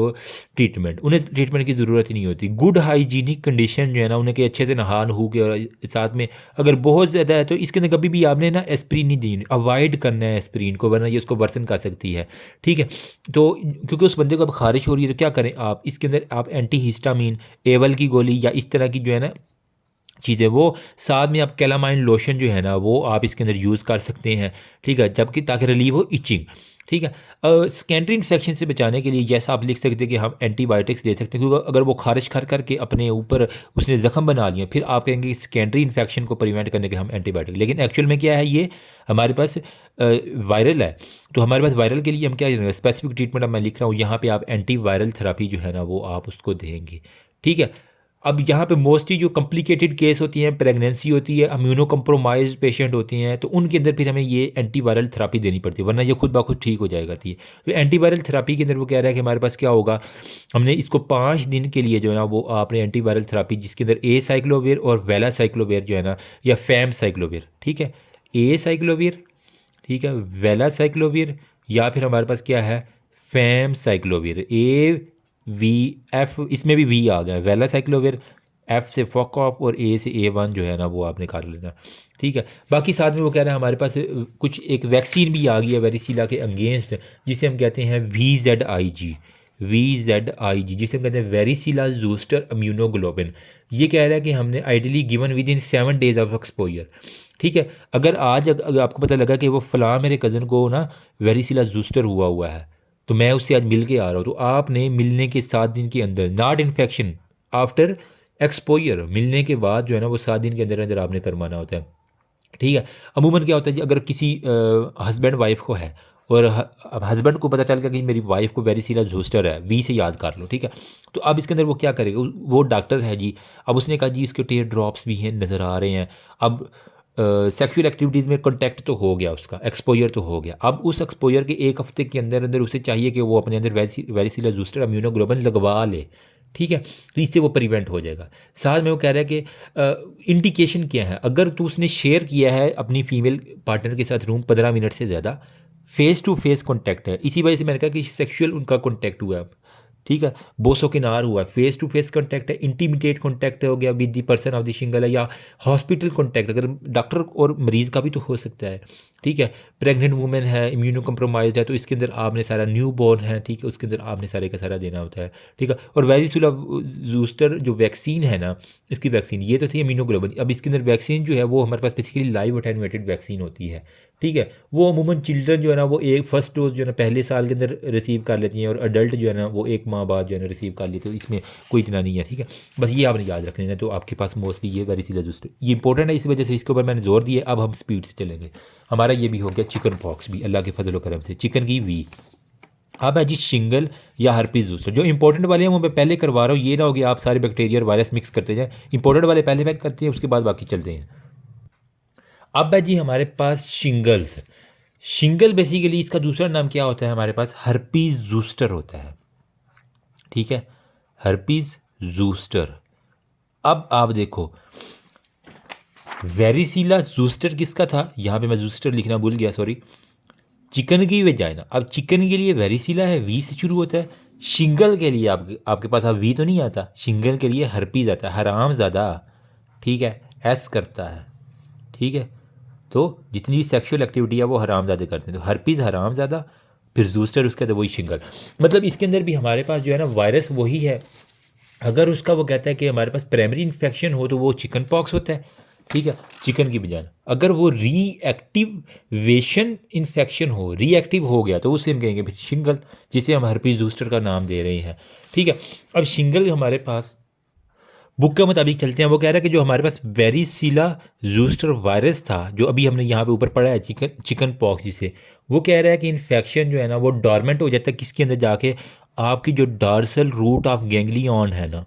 treatment, उन्हें ट्रीटमेंट की ज़रूरत ही नहीं होती। गुड हाइजीनिक कंडीशन जो है ना उन्हें कि अच्छे से नहा नहू के, और साथ में अगर बहुत ज़्यादा है तो इसके अंदर कभी भी आपने ना एस्प्रीन नहीं दी, अवॉइड करना है एस्प्रीन को, वरना ये उसको वर्सन कर सकती है, ठीक है। तो क्योंकि उस बंदे को अब खारिश हो रही है तो क्या करें आप, इसके अंदर आप एंटी हिस्टामीन, एवल की गोली या इस तरह की जो है ना चीज़ें, वो साथ में आप कैलामाइन लोशन जो है ना वो आप इसके अंदर यूज़ कर सकते हैं, ठीक है, जबकि ताकि रिलीव हो इचिंग, ठीक है। सेकेंडरी इन्फेक्शन से बचाने के लिए जैसा आप लिख सकते हैं कि हम एंटीबायोटिक्स दे सकते हैं, क्योंकि अगर वो खारिश कर करके अपने ऊपर उसने ज़ख्म बना लिया, फिर आप कहेंगे कि सेकेंडरी इन्फेक्शन को प्रिवेंट करने के हम एंटीबायोटिक, लेकिन एक्चुअल में क्या है, ये हमारे पास वायरल है, तो हमारे पास वायरल के लिए हम क्या स्पेसिफिक ट्रीटमेंट अब मैं लिख रहा हूँ यहाँ पे, आप एंटी वायरल थेरापी जो है ना वो आप उसको देंगे, ठीक है। अब यहाँ पे मोस्टली जो कॉम्प्लिकेटेड केस होती हैं, प्रेगनेंसी होती है, इम्यूनो कम्प्रोमाइज पेशेंट होती हैं, तो उनके अंदर फिर हमें ये एंटीवायरल थेरापी देनी पड़ती है, वरना ये खुद ब खुद ठीक हो जाएगा थी। तो एंटीवायरल थेरापी के अंदर वो कह रहा है कि हमारे पास क्या होगा, हमने इसको 5 दिन के लिए जो है ना वो आपने एंटीवायरल थेरापी जिसके अंदर ए साइक्लोविर और वेला साइक्लोविर जो है ना, या फैम साइक्लोविर, ठीक है, ए साइक्लोविर, ठीक है, वेला साइक्लोविर, या फिर हमारे पास क्या है, फैम साइक्लोविर, AVF, इसमें भी वी आ गया, वेला साइक्लोविर, F से फॉक ऑफ और A से A1 जो है ना वो आपने कर लेना, ठीक है। बाकी साथ में वो कह रहे हैं हमारे पास कुछ एक वैक्सीन भी आ गई है वेरिसीला के अगेंस्ट, जिसे हम कहते हैं VZIG, जिसे हम कहते हैं वेरिसीला जूस्टर इम्यूनोग्लोबिन। ये कह रहा है कि हमने ideally given with in 7 days of exposure, ठीक है। अगर आज अगर आपको पता लगा कि वो फलां मेरे कज़न को ना वेरिसीला जूस्टर हुआ है, तो मैं उससे आज मिल के आ रहा हूँ, तो आपने मिलने के 7 दिन के अंदर, नॉट इन्फेक्शन आफ्टर एक्सपोजर, मिलने के बाद जो है ना वो 7 दिन के अंदर अंदर आपने करवाना होता है, ठीक है। अमूमन क्या होता है जी, अगर किसी हस्बैंड वाइफ को है और अब हस्बैंड को पता चल गया कि मेरी वाइफ को वेरिसीला जूस्टर है, वी से याद कर लो, ठीक है। तो अब इसके अंदर वो क्या करेगा, वो डॉक्टर है जी, अब उसने कहा जी इसके टेयर ड्रॉप्स भी हैं नज़र आ रहे हैं, अब सेक्सुअल एक्टिविटीज़ में कॉन्टैक्ट तो हो गया, उसका एक्सपोजर तो हो गया, अब उस एक्सपोजर के 1 हफ्ते के अंदर अंदर उसे चाहिए कि वो अपने अंदर वेरिसीला जूस्टर इम्यूनोग्लोबिन लगवा ले, ठीक है। तो इससे वो प्रिवेंट हो जाएगा। साथ में वो कह रहा है कि इंडिकेशन क्या है, अगर तो उसने शेयर किया है अपनी फीमेल पार्टनर के साथ रूम 15 मिनट से ज़्यादा, फेस टू फेस कॉन्टैक्ट है, इसी वजह से मैंने कहा कि सेक्सुअल उनका कॉन्टैक्ट हुआ है, ठीक है, बोसो किनार हुआ है, फेस टू फेस कॉन्टैक्ट है, इंटीमिडेट कॉन्टैक्ट हो गया with the person of the shingle है, या हॉस्पिटल कॉन्टैक्ट अगर डॉक्टर और मरीज़ का भी तो हो सकता है। ठीक है, प्रेग्नेंट वुमेन है, इम्यूनो कम्प्रोमाइज है, तो इसके अंदर आपने सारा न्यू बॉर्न है, ठीक है, उसके अंदर आपने सारे का सारा देना होता है। ठीक है, और वेरिसिला जूस्टर जो वैक्सीन है ना, इसकी वैक्सीन ये तो थी इम्यूनोग्लोबुलिन, अब इसके अंदर वैक्सीन जो है वो हमारे पास बेसिकली लाइव अटेनुएटेड वैक्सीन होती है। ठीक है, वो अमूमन चिल्ड्रन जो है ना वो एक फर्स्ट डोज जो है ना पहले साल के अंदर रिसीव कर लेती हैं, और अडल्ट जो है ना वो 1 माह बाद जो है ना रिसीव कर लेते, तो इसमें कोई इतना नहीं है। ठीक है, बस ये आपने याद रख लेना, तो आपके पास मोस्टली ये वेरिसिला जूस्टर ये इंपॉर्टेंट है, इस वजह से इसके ऊपर मैंने जोर दिया। अब हम स्पीड से चलेंगे। हमारा ये भी हो गया चिकन पॉक्स भी अल्लाह के फजल व करम से, चिकन की वी। अब है जी शिंगल या हर्पीस जूस्टर। जो इंपॉर्टेंट वाले हैं वो मैं पहले करवा रहा हूँ, ये ना हो कि आप सारे बैक्टीरिया और वायरस मिक्स करते जाएं। इंपॉर्टेंट वाले पहले पैक करते हैं, उसके बाद बाकी चलते हैं। अब है जी हमारे पास शिंगल्स। शिंगल बेसिकली इसका दूसरा नाम क्या होता है, हमारे पास हर्पीस जूस्टर होता है। ठीक है, हर्पीस जूस्टर। अब आप देखो वेरिसिला जूस्टर किसका था, यहाँ पे मैं जूस्टर लिखना भूल गया, सॉरी। चिकन की वेजाइना। अब चिकन के लिए वेरिसिला है, वी से शुरू होता है। शिंगल के लिए आपके पास अब वी तो नहीं आता, शिंगल के लिए हर्पीज आता है, हराम ज़्यादा। ठीक है, एस करता है। ठीक है, तो जितनी भी सेक्सुअल एक्टिविटी है वो हराम ज़्यादा करते हैं, तो हर्पीज़ हराम ज़्यादा, फिर जूस्टर, उसके बाद वही शिंगल। मतलब इसके अंदर भी हमारे पास जो है ना वायरस वही है। अगर उसका वो कहता है कि हमारे पास प्राइमरी इन्फेक्शन हो तो वो चिकन पॉक्स होता है। ठीक है, चिकन की बजाय अगर वो रीएक्टिवेशन इन्फेक्शन हो, रीएक्टिव हो गया, तो उसे हम कहेंगे फिर शिंगल, जिसे हम हर्पीज जूस्टर का नाम दे रहे हैं। ठीक है, अब शिंगल हमारे पास बुक के मुताबिक चलते हैं। वो कह रहा है कि जो हमारे पास वेरिसिला जूस्टर वायरस था, जो अभी हमने यहाँ पे ऊपर पढ़ा है चिकन पॉक्स जिसे, वो कह रहा है कि इन्फेक्शन जो है ना वो डॉर्मेंट हो जाता है किसके अंदर जाके, आपकी जो डॉर्सल रूट ऑफ गैंग्लियन है ना,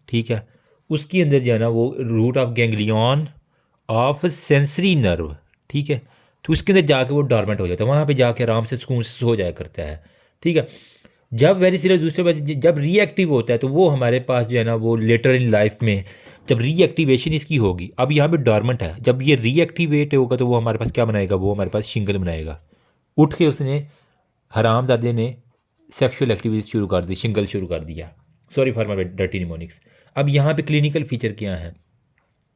ठीक है, उसके अंदर जो है ना वो root of ganglion of sensory nerve. ठीक है, तो उसके अंदर जाके वो डॉर्मेंट हो जाता है, वहाँ पे जाके आराम से सुकून से सो जाया करता है। ठीक है, जब वेरिसिला दूसरे बार जब रीएक्टिव होता है तो वो हमारे पास जो है ना वो लेटर इन लाइफ में जब रीएक्टिवेशन इसकी होगी, अब यहाँ पे डॉर्मेंट है, जब ये रीएक्टिवेट होगा तो वो हमारे पास क्या बनाएगा, वो हमारे पास शिंगल बनाएगा। उठ के उसने हरामजादे ने सेक्सुअल एक्टिविटी शुरू कर दी, शिंगल शुरू कर दिया। Sorry for my dirty mnemonics. अब यहाँ पे क्लिनिकल फीचर क्या है,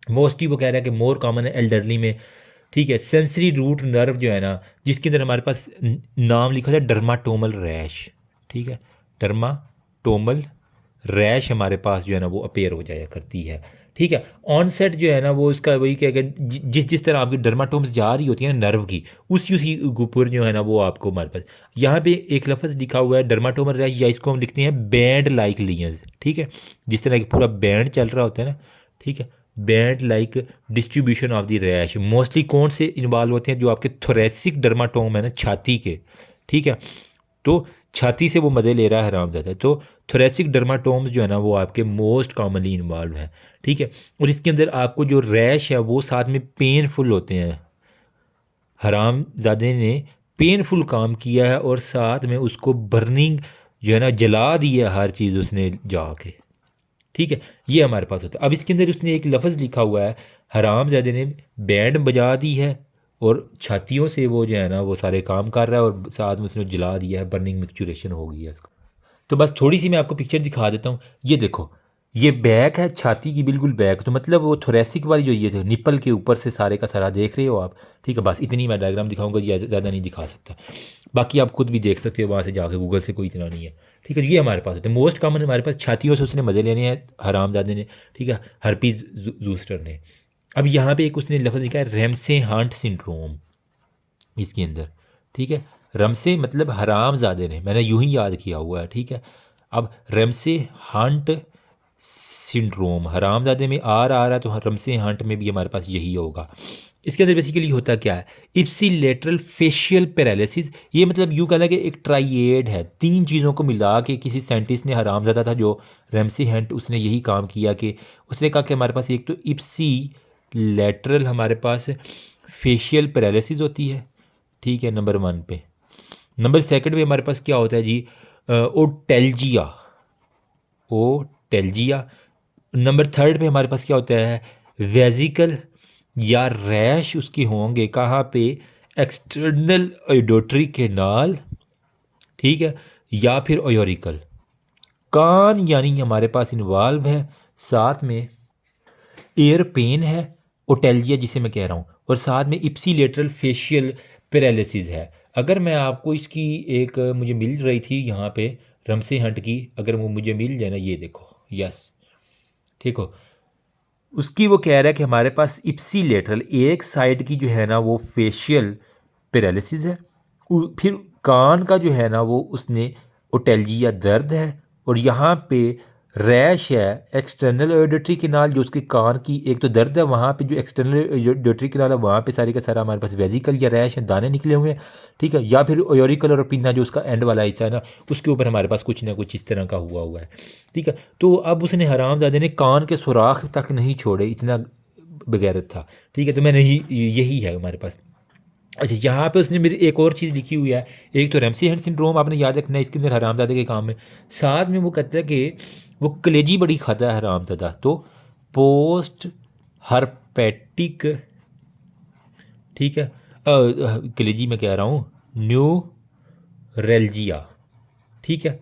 मोस्टली वो कह रहा है कि मोर कॉमन है एल्डरली में। ठीक है, सेंसरी रूट नर्व जो है ना, जिसके अंदर हमारे पास नाम लिखा था डर्माटोमल रैश। ठीक है, डर्माटोमल रैश हमारे पास जो है ना वो अपेयर हो जाया करती है। ठीक है, ऑनसेट जो है ना वो इसका वही क्या कि जिस जिस तरह आपकी डर्माटोम्स जा रही होती है ना नर्व की, उसी ऊपर जो है ना वो आपको हमारे पास यहाँ पे एक लफ्ज़ लिखा हुआ है डर्माटोमल रैश, या इसको हम लिखते हैं बैंड लाइक लीजन्स। ठीक है, जिस तरह की पूरा बैंड चल रहा होता है ना, ठीक है, band like distribution of the rash. Mostly कौन से इन्वॉल्व होते हैं, जो आपके थोरेसिक डर्माटोम है ना छाती के। ठीक है, तो छाती से वो मज़े ले रहा है हरामज़ादा, तो थोरेसिक डर्माटोम्स जो है ना वो आपके मोस्ट कॉमनली इन्वॉल्व है। ठीक है, और इसके अंदर आपको जो रैश है वो साथ में पेनफुल होते हैं। हरामज़ादे ने पेनफुल काम किया है और साथ में उसको बर्निंग जो है ना जला दी है हर चीज़ उसने जाके। ठीक है, ये हमारे पास होता है। अब इसके अंदर उसने एक लफ्ज़ लिखा हुआ है, हरामज़ादे ने बैंड बजा दी है और छातियों से वो जो है ना वो सारे काम कर रहा है, और साथ में उसने जला दिया है, बर्निंग मिक्सचुरेशन हो गई है इसको। तो बस थोड़ी सी मैं आपको पिक्चर दिखा देता हूँ। ये देखो, ये बैक है छाती की, बिल्कुल बैक, तो मतलब वो थोरेसिक वाली जो ये थे निप्पल के ऊपर से सारे का सारा देख रहे हो आप। ठीक है, बस इतनी मैं डायग्राम दिखाऊंगा, ये ज़्यादा नहीं दिखा सकता, बाकी आप खुद भी देख सकते हो वहाँ से जाके, गूगल से, कोई इतना नहीं है। ठीक है, ये हमारे पास होते हैं मोस्ट कॉमन, हमारे पास छातियों से उसने मज़े लेने हैं हरामजादे ने। ठीक है, हर्पीज जूस्टर ने। अब यहाँ पे एक उसने लफ्ज़ लिखा है रेमसे हंट सिंड्रोम इसके अंदर। ठीक है, रमसे मतलब हरामजादे ने, मैंने यूं ही याद किया हुआ है। ठीक है, अब रेमसे हंट सिंड्रोम हरामजादे में आ रहा है, तो रमसे हंट में भी हमारे पास यही होगा। इसके अंदर बेसिकली होता क्या है, इप्सिलेटरल फेशियल पैरालिसिस। ये मतलब यूँ कहना कि एक ट्राइएड है, तीन चीज़ों को मिला के किसी साइंटिस्ट ने, हरामजादा था जो रेमसी हंट, उसने यही काम किया कि उसने कहा कि हमारे पास एक तो इप्सिलेटरल हमारे पास फेशियल पैरालिसिस होती है। ठीक है, नंबर 1 पे। नंबर 2 पे हमारे पास क्या होता है जी, ओटेल्जिया, ओटेल्जिया। नंबर 3 पे हमारे पास क्या होता है, वेजिकल या रैश उसके होंगे कहाँ पे, एक्सटर्नल ओयोडोटरी कैनाल। ठीक है, या फिर ओयोरिकल। कान यानी हमारे पास इन्वॉल्व है, साथ में एयर पेन है, ओटेल्जिया जिसे मैं कह रहा हूँ, और साथ में इप्सीलेटरल फेशियल पैरालिसिस है। अगर मैं आपको इसकी एक मुझे मिल रही थी यहाँ पे रमसे हंट की, अगर वो मुझे मिल जाए ना, ये देखो, यस, ठीक हो, उसकी वो कह रहा है कि हमारे पास इप्सीलेटरल एक साइड की जो है ना वो फेशियल पैरालिसिस है, फिर कान का जो है ना वो उसने ओटेल्जिया दर्द है, और यहाँ पे रैश है एक्सटर्नल ऑडिटरी कैनाल, जो उसके कान की एक तो दर्द है वहाँ पे, जो एक्सटर्नल ऑडिटरी कैनाल है वहाँ पे सारे का सारा हमारे पास वेजिकल या रैश है, दाने निकले हुए हैं, ठीक है, या फिर ओयोरिकल और पिन्ना जो उसका एंड वाला हिस्सा है ना, उसके ऊपर हमारे पास कुछ ना कुछ इस तरह का हुआ हुआ है, ठीक है। तो अब उसने हरामजादे ने कान के सुराख तक नहीं छोड़े, इतना बगैरत था, ठीक है। तो मैंने यही है हमारे पास। अच्छा, यहाँ पे उसने मेरी एक और चीज़ लिखी हुई है, एक तो रेमसी हंट सिंड्रोम आपने याद रखना है इसके अंदर हरामजादे के काम में, साथ में वो कहता है कि वो कलेजी बड़ी खाता है हरामजादा, तो पोस्ट हर्पेटिक, ठीक है, कलेजी मैं कह रहा हूँ, न्यूरेल्जिया, ठीक है,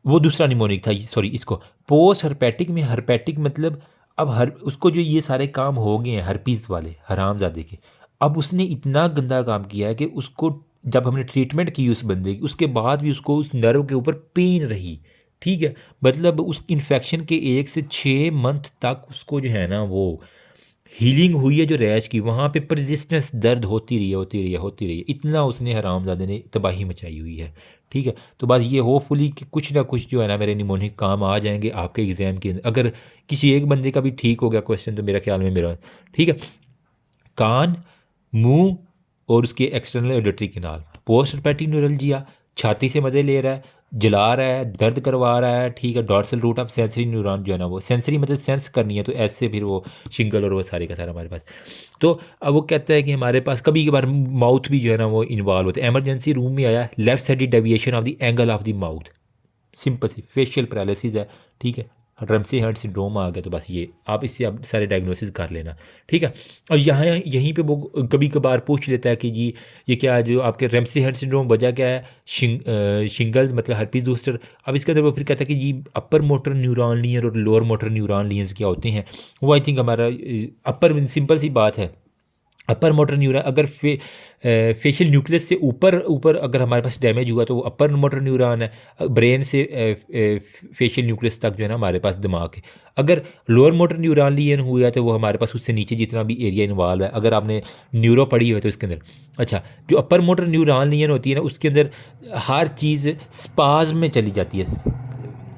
वो दूसरा निमोनिक था, सॉरी, इसको पोस्ट हर्पेटिक में, हर्पेटिक मतलब अब हर उसको जो ये सारे काम हो गए हैं हर्पीज़ वाले हरामजादे के, अब उसने इतना गंदा काम किया है कि उसको जब हमने ट्रीटमेंट की उस बंदे की, उसके बाद भी उसको उस नर्व के ऊपर पेन रही, ठीक है, मतलब उस इन्फेक्शन के 1 से 6 मंथ तक उसको जो है ना वो हीलिंग हुई है जो रैश की, वहाँ पे परसिस्टेंस दर्द होती रही है, होती रही है, होती रही है, इतना उसने हरामजादे ने तबाही मचाई हुई है, ठीक है। तो बस ये होपफुली कि कुछ ना कुछ जो है ना मेरे निमोनिक काम आ जाएंगे आपके एग्ज़ाम के अंदर, अगर किसी एक बंदे का भी ठीक हो गया क्वेश्चन तो मेरा ख्याल में मेरा, ठीक है। कान, मुंह और उसके external auditory canal, post hepatic neuralgia, छाती से मज़े ले रहा है, जला रहा है, दर्द करवा रहा है, ठीक है, dorsal root of sensory neuron जो है ना वो सेंसरी मतलब सेंस करनी है, तो ऐसे फिर वो शिंगल और वो सारे का सारा हमारे पास। तो अब वो कहता है कि हमारे पास कभी कभार माउथ भी जो है ना वो इन्वॉल्व होता है, एमरजेंसी रूम में आया, left side deviation of the angle of the mouth, simple सी फेशियल पैरालिसिस है, ठीक है, रमसे हर्ट सिंड्रोम आ गया, तो बस ये आप इससे आप सारे डायग्नोसिस कर लेना, ठीक है। और यहाँ यहीं पे वो कभी कभार पूछ लेता है कि जी ये क्या जो आपके रमसे हर्ट सिंड्रोम वजह क्या है, शिंगल मतलब हर्पीज जोस्टर। अब इसके अंदर वो फिर कहता है कि जी अपर मोटर न्यूरॉन लियन और लोअर मोटर न्यूरॉन लियंस क्या होते हैं, वो आई थिंक हमारा अपर, सिंपल सी बात है, अपर मोटर न्यूरॉन अगर फेशियल न्यूक्लियस से ऊपर ऊपर अगर हमारे पास डैमेज हुआ तो वो अपर मोटर न्यूरॉन है, ब्रेन से फेशियल न्यूक्लियस तक जो है ना हमारे पास दिमाग है। अगर लोअर मोटर न्यूरॉन लियन हुआ है तो वो हमारे पास उससे नीचे जितना भी एरिया इन्वॉल्व है, अगर आपने न्यूरो पढ़ी हो तो इसके अंदर, अच्छा, जो अपर मोटर न्यूरॉन लियन होती है ना उसके अंदर हर चीज़ स्पाज्म में चली जाती है,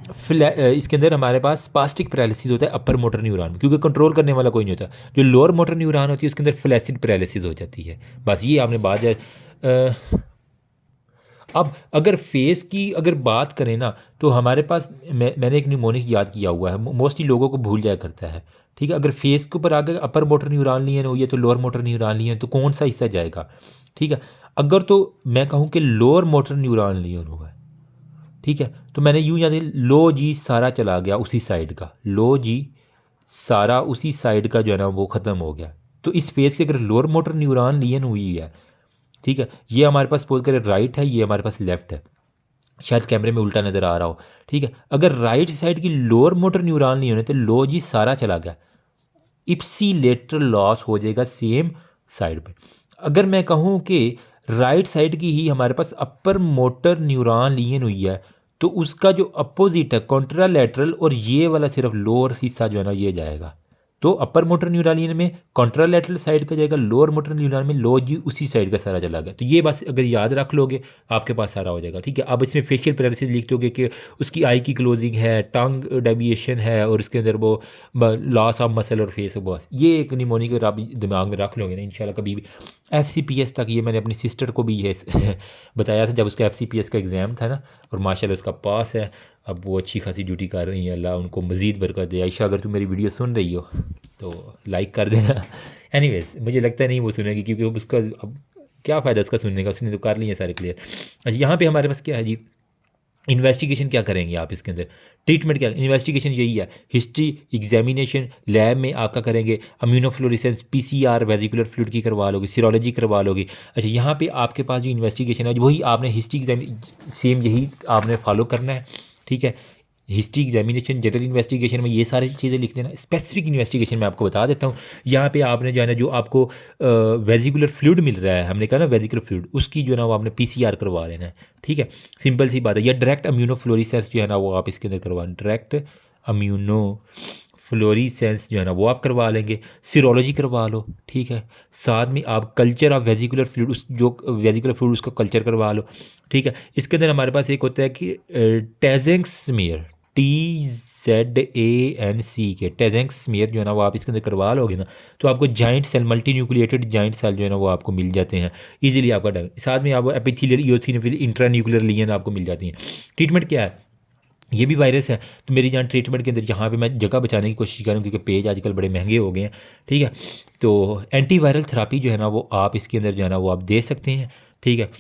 इसके अंदर हमारे पास स्पास्टिक पैरालिसिस होता है अपर मोटर न्यूरॉन में, क्योंकि कंट्रोल करने वाला कोई नहीं होता। जो लोअर मोटर न्यूरॉन होती है उसके अंदर फ्लैसिड पैरालिसिस हो जाती है। बस ये आपने बात है। अब अगर फेस की अगर बात करें ना तो हमारे पास मैंने एक निमोनिक याद किया हुआ है, मोस्टली लोगों को भूल जाया करता है, ठीक है। अगर फेस के ऊपर अगर अपर मोटर न्यूरॉन लियन हुई है तो लोअर मोटर न्यूरॉन लियन, तो कौन सा हिस्सा जाएगा, ठीक है। अगर तो मैं कहूँ कि लोअर मोटर न्यूरॉन लियन हुआ है, ठीक है, तो मैंने यूँ याद लो जी सारा चला गया उसी साइड का, लो जी सारा उसी साइड का जो है ना वो ख़त्म हो गया। तो इस फेस की अगर लोअर मोटर न्यूरॉन लियन हुई है, ठीक है, ये हमारे पास सपोज करें राइट है, ये हमारे पास लेफ्ट है, शायद कैमरे में उल्टा नज़र आ रहा हो, ठीक है। अगर राइट साइड की लोअर मोटर न्यूरॉन नहीं होने तो लो जी सारा चला गया, इप्सीलेटरल लॉस हो जाएगा सेम साइड पे। अगर मैं कहूँ कि राइट साइड की ही हमारे पास अपर मोटर न्यूरॉन लियन हुई है तो उसका जो अपोजिट है कॉन्ट्रालैटरल, और ये वाला सिर्फ लोअर हिस्सा जो है ना ये जाएगा। तो अपर मोटर न्यूरॉन लियन में कॉन्ट्रालैटरल साइड का जाएगा, लोअर मोटर न्यूरॉन में लो जी उसी साइड का सारा चला गया। तो ये बस अगर याद रख लोगे आपके पास सारा हो जाएगा, ठीक है। अब इसमें फेशियल पैरालिसिस लिख दोगे कि उसकी आई की क्लोजिंग है, टंग डेविएशन है, और इसके अंदर वो लॉस ऑफ मसल और फेस, बस ये एक निमोनिक अगर आप दिमाग में रख लोगे ना इंशाल्लाह कभी भी FCPS तक, ये मैंने अपनी सिस्टर को भी ये बताया था जब उसका FCPS का एग्ज़ाम था ना, और माशाल्लाह उसका पास है, अब वो अच्छी खासी ड्यूटी कर रही है, अल्लाह उनको मज़ीद बरकत दे। आयशा अगर तुम मेरी वीडियो सुन रही हो तो लाइक कर देना। एनीवेज मुझे लगता नहीं वो सुनेगी, क्योंकि उसका अब क्या फ़ायदा उसका सुनने का, उसने तो कर लिए सारे क्लियर। अच्छा, यहाँ पे हमारे पास क्या है जी, इन्वेस्टिगेशन क्या करेंगे आप इसके अंदर, ट्रीटमेंट क्या, इन्वेस्टिगेशन यही है, हिस्ट्री एग्जामिनेशन लैब में आपका करेंगे, अम्यूनोफ्लोरेसेंस पीसीआर वेजिकुलर फ्लूइड की करवा लोगे, सीरोलॉजी करवा लोगे। अच्छा, यहाँ पे आपके पास जो इन्वेस्टिगेशन है वही आपने हिस्ट्री एग्जाम सेम यही आपने फॉलो करना है, ठीक है। हिस्ट्री एग्जामिनेशन जनरल इन्वेस्टिगेशन में ये सारी चीज़ें लिख देना। स्पेसिफिक इन्वेस्टिगेशन मैं आपको बता देता हूँ। यहाँ पे आपने जो है ना, जो आपको वेजिकुलर फ्लूइड मिल रहा है, हमने कहा ना वेजिकुलर फ्लूइड, उसकी जो है ना वो आपने पीसीआर करवा लेना है, ठीक है। सिंपल सी बात है। या डायरेक्ट अम्यूनोफ्लोरेसेंस जो है ना वो आप इसके अंदर करवा, डायरेक्ट अम्यूनो फ्लोरीसेंस जो है ना वो आप करवा लेंगे। सीरोलॉजी करवा लो, ठीक है। साथ में आप कल्चर ऑफ वेजिकुलर फ्लूइड, उस जो वेजिकुलर फ्लूइड उसका कल्चर करवा लो, ठीक है। इसके अंदर हमारे पास एक होता है कि टेजेंक्स स्मीयर, TZANC के टेजेंक्स स्मीयर जो है ना वो आप इसके अंदर करवा लोगे ना, तो आपको giant cell, multinucleated giant cell जो है ना वो आपको मिल जाते हैं इजीली आपका। साथ में आपको epithelial eosinophil intranuclear lesion आपको मिल जाती हैं। ट्रीटमेंट क्या है, ये भी वायरस है, तो मेरी जान ट्रीटमेंट के अंदर यहाँ पे मैं जगह बचाने की कोशिश करूँ क्योंकि पेज आजकल बड़े महंगे हो गए हैं, ठीक है। तो एंटीवायरल थेरापी जो है ना वो आप इसके अंदर जो है ना वो आप दे सकते हैं, ठीक है,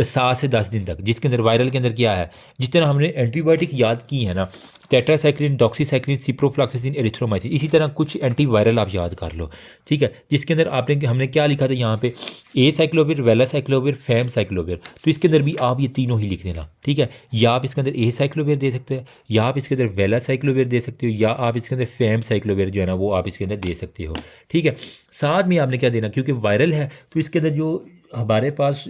7 से 10 दिन तक। जिसके अंदर वायरल के अंदर क्या है, जिस तरह हमने एंटीबायोटिक याद की है ना, टेट्रासाइक्लिन, डॉक्सीसाइक्लिन, सिप्रोफ्लॉक्सासिन, एरिथ्रोमाइसिन, इसी तरह कुछ एंटीवायरल आप याद कर लो, ठीक है। जिसके अंदर आपने हमने क्या लिखा था यहाँ पे, ए साइक्लोविर, वेलासाइक्लोविर, फैम साइक्लोविर, तो इसके अंदर भी आप ये तीनों ही लिख देना, ठीक है। या आप इसके अंदर ए साइक्लोविर दे सकते हैं, या आप इसके अंदर वेलासाइक्लोविर दे सकते हो, या आप इसके अंदर फैम साइक्लोविर जो है ना वो आप इसके अंदर दे सकते हो, ठीक है। साथ में आपने क्या देना, क्योंकि वायरल है तो इसके अंदर जो हमारे पास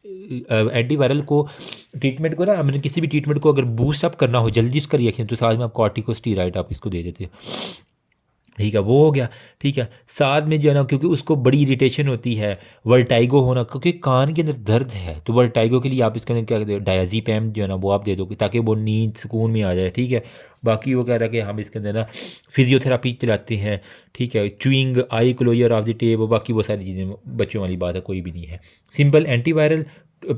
एंटीवायरल को ट्रीटमेंट को ना, हमने किसी भी ट्रीटमेंट को अगर बूस्ट अप करना हो जल्दी उसका रिएक्शन, तो साथ में आप कॉर्टिकोस्टेरॉइड आप इसको दे देते हो, ठीक है, वो हो गया, ठीक है। साथ में जो है ना, क्योंकि उसको बड़ी इरिटेशन होती है, वर्टाइगो होना, क्योंकि कान के अंदर दर्द है, तो वर्टाइगो के लिए आप इसके अंदर क्या कहते हो, डायज़ीपैम जो है ना वो आप दे दोगे ताकि वो नींद सुकून में आ जाए, ठीक है। बाकी वो कह रहा है कि हम इसके अंदर ना फिजियोथेरापी चलाते हैं, ठीक है, chewing, eye closure of the tape, बाकी वो सारी चीज़ें बच्चों वाली बात है, कोई भी नहीं है। Simple antiviral.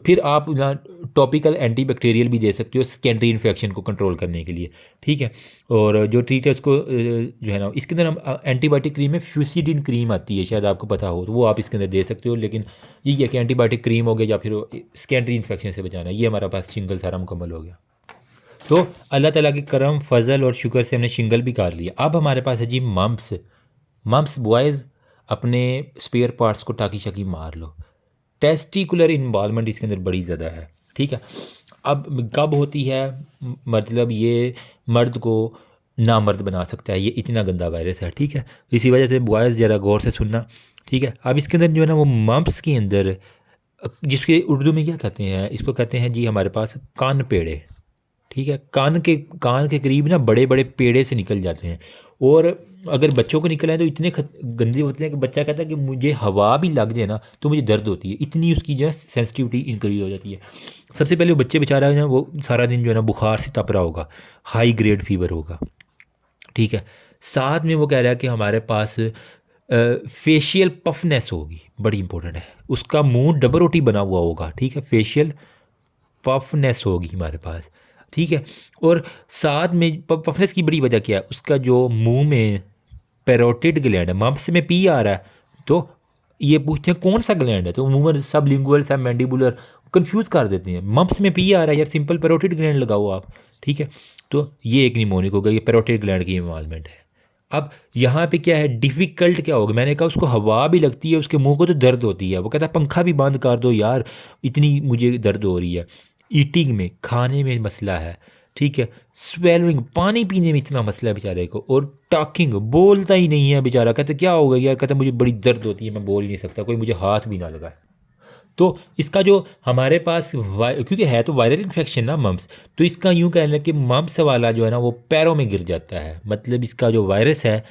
फिर आप ना टॉपिकल एंटीबैक्टीरियल भी दे सकते हो सेकेंडरी इन्फेक्शन को कंट्रोल करने के लिए, ठीक है। और जो ट्रीटर्स को जो है ना, इसके अंदर हम एंटीबायोटिक क्रीम में फ्यूसिडिन क्रीम आती है, शायद आपको पता हो, तो वो आप इसके अंदर दे सकते हो। लेकिन ये है कि एंटीबायोटिक क्रीम हो गया या फिर सेकेंडरी इन्फेक्शन से बचाना, ये हमारा पास शिंगल सारा मुकम्मल हो गया। तो अल्लाह ताला के करम फजल और शुक्र से हमने शिंगल भी कर लिया। अब हमारे पास है जी मम्प्स। मम्प्स बॉयज़ अपने स्पेयर पार्ट्स को टाकी शाकी मार लो। टेस्टिकुलर इन्वॉल्वमेंट इसके अंदर बड़ी ज़्यादा है, ठीक है। अब कब होती है, मतलब ये मर्द को नामर्द बना सकता है, ये इतना गंदा वायरस है, ठीक है। इसी वजह से बॉयज़ ज़रा गौर से सुनना, ठीक है। अब इसके अंदर जो है ना वो मम्प्स के अंदर, जिसके उर्दू में क्या कहते हैं, इसको कहते हैं जी हमारे पास कान पेड़े, ठीक है। कान के करीब ना बड़े बड़े पेड़े से निकल जाते हैं, और अगर बच्चों को निकल आए तो इतने गंदे होते हैं कि बच्चा कहता है कि मुझे हवा भी लग जाए ना तो मुझे दर्द होती है, इतनी उसकी जो है सेंसिटिविटी इंक्रीज हो जाती है। सबसे पहले वो बच्चे बेचारा है ना, वो सारा दिन जो है ना बुखार से तप रहा होगा, हाई ग्रेड फीवर होगा, ठीक है। साथ में वो कह रहा है कि हमारे पास फेशियल पफनेस होगी, बड़ी इंपॉर्टेंट है, उसका मुंह डबल रोटी बना हुआ होगा, ठीक है। फेशियल पफनेस होगी हमारे पास, ठीक है। और साथ में पफनेस की बड़ी वजह क्या है, उसका जो मुंह में पैरोटिड ग्लैंड है, मम्प्स में पी आ रहा है, तो ये पूछते हैं कौन सा ग्लैंड है, तो मुंह में सब लिंगुअल सब मैंडिबुलर कंफ्यूज कर देते हैं। मम्प्स में पी आ रहा है यार, सिंपल पैरोटिड ग्लैंड लगाओ आप, ठीक है। तो ये एक निमोनिक होगा, ये पैरोटिड ग्लैंड की इन्वॉल्वमेंट है। अब यहाँ पे क्या है, डिफ़िकल्ट क्या होगा, मैंने कहा उसको हवा भी लगती है, उसके मुंह को तो दर्द होती है, वो कहता है पंखा भी बंद कर दो यार, इतनी मुझे दर्द हो रही है। ईटिंग में, खाने में मसला है, ठीक है। स्वेलिंग, पानी पीने में इतना मसला है बेचारे को। और टॉकिंग, बोलता ही नहीं है बेचारा, कहते क्या होगा यार, कहता मुझे बड़ी दर्द होती है, मैं बोल ही नहीं सकता, कोई मुझे हाथ भी ना लगाए। तो इसका जो हमारे पास क्योंकि है तो वायरल इन्फेक्शन ना मम्प्स, तो इसका यूँ कहना कि मम्प्स वाला जो है ना वो पैरों में गिर जाता है, मतलब इसका जो वायरस है,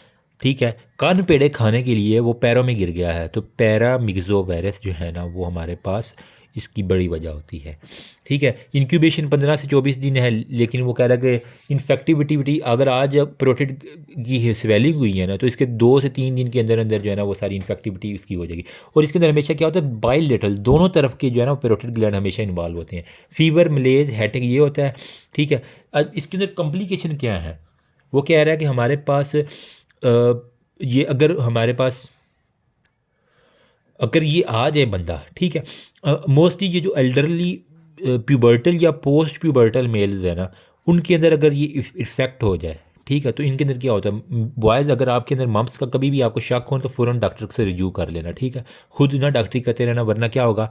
ठीक है, कान पेड़े खाने के लिए वो पैरों में गिर गया है, तो पैरामिक्सो वायरस जो है ना वो हमारे पास इसकी बड़ी वजह होती है, ठीक है। इंक्यूबेशन 15 से 24 दिन है, लेकिन वो कह रहा है कि इन्फेक्टिविटी अगर आज प्रोटेड की स्वेलिंग हुई है ना, तो इसके 2 से 3 दिन के अंदर अंदर जो है ना वो सारी इन्फेक्टिविटी उसकी हो जाएगी। और इसके अंदर हमेशा क्या होता है, बाइलेटरल दोनों तरफ के जो है ना पेरोटिड ग्लैंड हमेशा इन्वॉल्व होते हैं। फीवर, मलेज, हेडेक ये होता है, ठीक है। अब इसके अंदर कॉम्प्लिकेशन क्या है, वो कह रहा है कि हमारे पास ये अगर हमारे पास अगर ये आ जाए बंदा, ठीक है, मोस्टली ये जो एल्डरली प्यूबर्टल या पोस्ट प्यूबर्टल मेल्स है ना, उनके अंदर अगर ये इफ़ेक्ट हो जाए, ठीक है, तो इनके अंदर क्या होता है, बॉयज़ अगर आपके अंदर मम्प्स का कभी भी आपको शक हो तो फ़ौरन डॉक्टर से रिव्यू कर लेना, ठीक है। खुद ना डॉक्टरी करते रहना, वरना क्या होगा,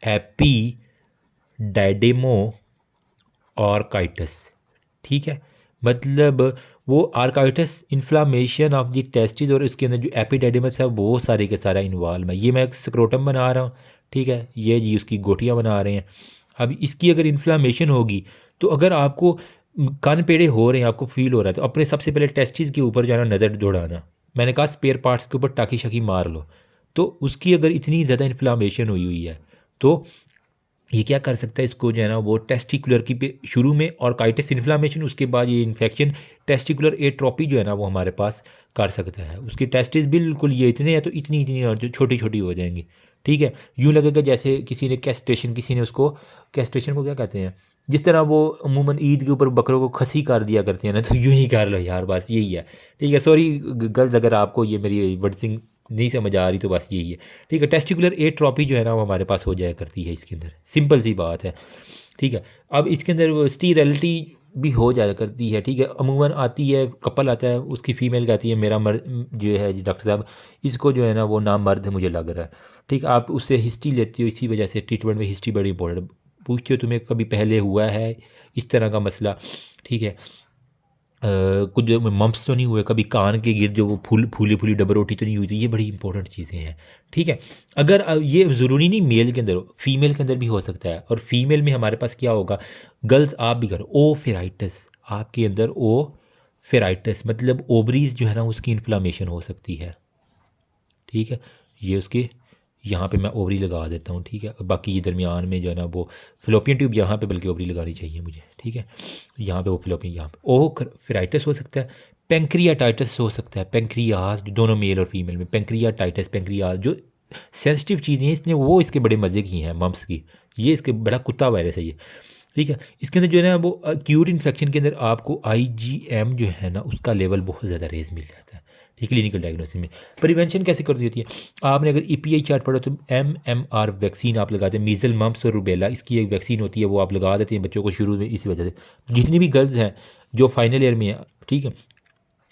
एपिडाइडिमो ऑर्काइटिस, ठीक है। मतलब वो orchitis inflammation of the testis, और उसके अंदर जो एपिडेडिमस है वो सारे के सारा इन्वॉल्व है। ये मैं एक स्क्रोटम बना रहा हूँ, ठीक है, ये जी उसकी गोटियाँ बना रहे हैं। अब इसकी अगर इन्फ्लामेशन होगी तो अगर आपको कान पेड़े हो रहे हैं, आपको फील हो रहा है, तो अपने सबसे पहले टेस्टिस के ऊपर जाना, नज़र दौड़ाना। मैंने कहा स्पेयर पार्ट्स के ऊपर टाकी शाकी मार लो, तो उसकी अगर इतनी ज़्यादा इन्फ्लामेशन हुई है तो ये क्या कर सकता है, इसको जो है ना वो टेस्टिकुलर की शुरू में ऑर्काइटिस इन्फ्लामेशन, उसके बाद ये इन्फेक्शन टेस्टिकुलर एट्रोपी जो है ना वो हमारे पास कर सकता है। उसके टेस्टिस बिल्कुल ये इतने हैं तो इतनी इतनी और जो छोटी छोटी हो जाएंगी, ठीक है। यूँ लगेगा जैसे किसी ने कैस्ट्रेशन, किसी ने उसको, कैस्ट्रेशन को क्या कहते हैं, जिस तरह वो अमूमन ईद के ऊपर बकरों को खसी कर दिया करते हैं ना, तो यूँ ही कर लो यार, बस यही है, ठीक है। सॉरी गर्ल्स, अगर आपको ये मेरी वर्डिंग नहीं समझ आ रही तो बस यही है, ठीक है। टेस्टिकुलर एट्रोपी जो है ना वो हमारे पास हो जाया करती है इसके अंदर, सिंपल सी बात है, ठीक है। अब इसके अंदर स्टीरिलिटी भी हो जाया करती है, ठीक है। अमूमन आती है, कपल आता है, उसकी फ़ीमेल कहती है मेरा मर्द जो है डॉक्टर साहब, इसको जो है ना वो नाम मर्द मुझे लग रहा है, ठीक। आप उससे हिस्ट्री लेती हो, इसी वजह से ट्रीटमेंट में हिस्ट्री बड़ी इंपॉर्टेंट, पूछते हो तुम्हें कभी पहले हुआ है इस तरह का मसला, ठीक है। कुछ मम्प्स तो नहीं हुए कभी, कान के गिर्द जो वो फूली फूली डबरोटी तो नहीं हुई, तो ये बड़ी इंपॉर्टेंट चीज़ें हैं, ठीक है। अगर ये ज़रूरी नहीं मेल के अंदर हो, फीमेल के अंदर भी हो सकता है। और फीमेल में हमारे पास क्या होगा, गर्ल्स आप भी करो, ओ फेराइटिस, आपके अंदर ओ फेराइटिस मतलब ओवरीज जो है ना उसकी इन्फ्लामेशन हो सकती है, ठीक है। ये उसके यहाँ पे मैं ओवरी लगा देता हूँ, ठीक है। बाकी ये दरमियान में जो है ना वो फिलोपियन ट्यूब, यहाँ पे बल्कि ओवरी लगानी चाहिए मुझे, ठीक है। यहाँ पे वो फिलोपियन, यहाँ पे ओ फेराइटिस हो सकता है, पेंक्रियाटाइटिस हो सकता है, पेंक्रियाज, दोनों मेल और फीमेल में पेंक्रियाटाइटिस, पेंक्रियाज जो सेंसिटिव चीज़ें हैं, इसने वो इसके बड़े मज़े की हैं मम्प्स की, ये इसके बड़ा कुत्ता वायरस है ये, ठीक है। इसके अंदर जो है ना वो एक्यूट इन्फेक्शन के अंदर आपको IgM जो है ना उसका लेवल बहुत ज़्यादा रेज मिल जाता है, ठीक, क्लिनिकल डायग्नोसिस में। प्रिवेंशन कैसे कर दी होती है, आपने अगर EPI चार्ट पढ़ा तो MMR वैक्सीन आप लगाते हैं, मीज़ल मम्प्स और रूबेला, इसकी एक वैक्सीन होती है, वो आप लगा देते हैं बच्चों को शुरू में, इस वजह से जितनी भी गर्ल्स हैं जो फाइनल ईयर में है, ठीक है,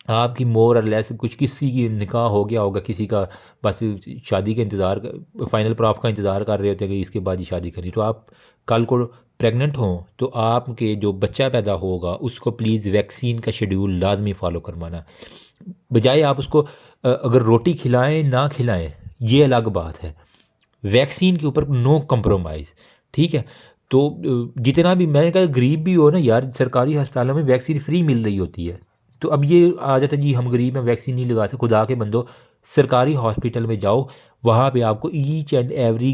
आपकी मोर और लेस कुछ किसी की निकाह हो गया होगा किसी का, बस शादी का इंतज़ार, फाइनल प्रॉफ का इंतज़ार कर रहे होते हैं कि इसके बाद ही शादी करनी, तो आप कल को प्रेग्नेंट हों तो आपके जो बच्चा पैदा होगा उसको प्लीज़ वैक्सीन का शेड्यूल लाजमी फ़ॉलो करवाना। बजाय आप उसको अगर रोटी खिलाएं ना खिलाएं ये अलग बात है, वैक्सीन के ऊपर नो कंप्रोमाइज़, ठीक है। तो जितना भी मैंने कहा गरीब भी हो ना यार, सरकारी अस्पतालों में वैक्सीन फ्री मिल रही होती है, तो अब ये आ जाता है जी हम गरीब हैं वैक्सीन नहीं लगा सकते, खुदा के बंदो सरकारी हॉस्पिटल में जाओ, वहाँ पे आपको each and every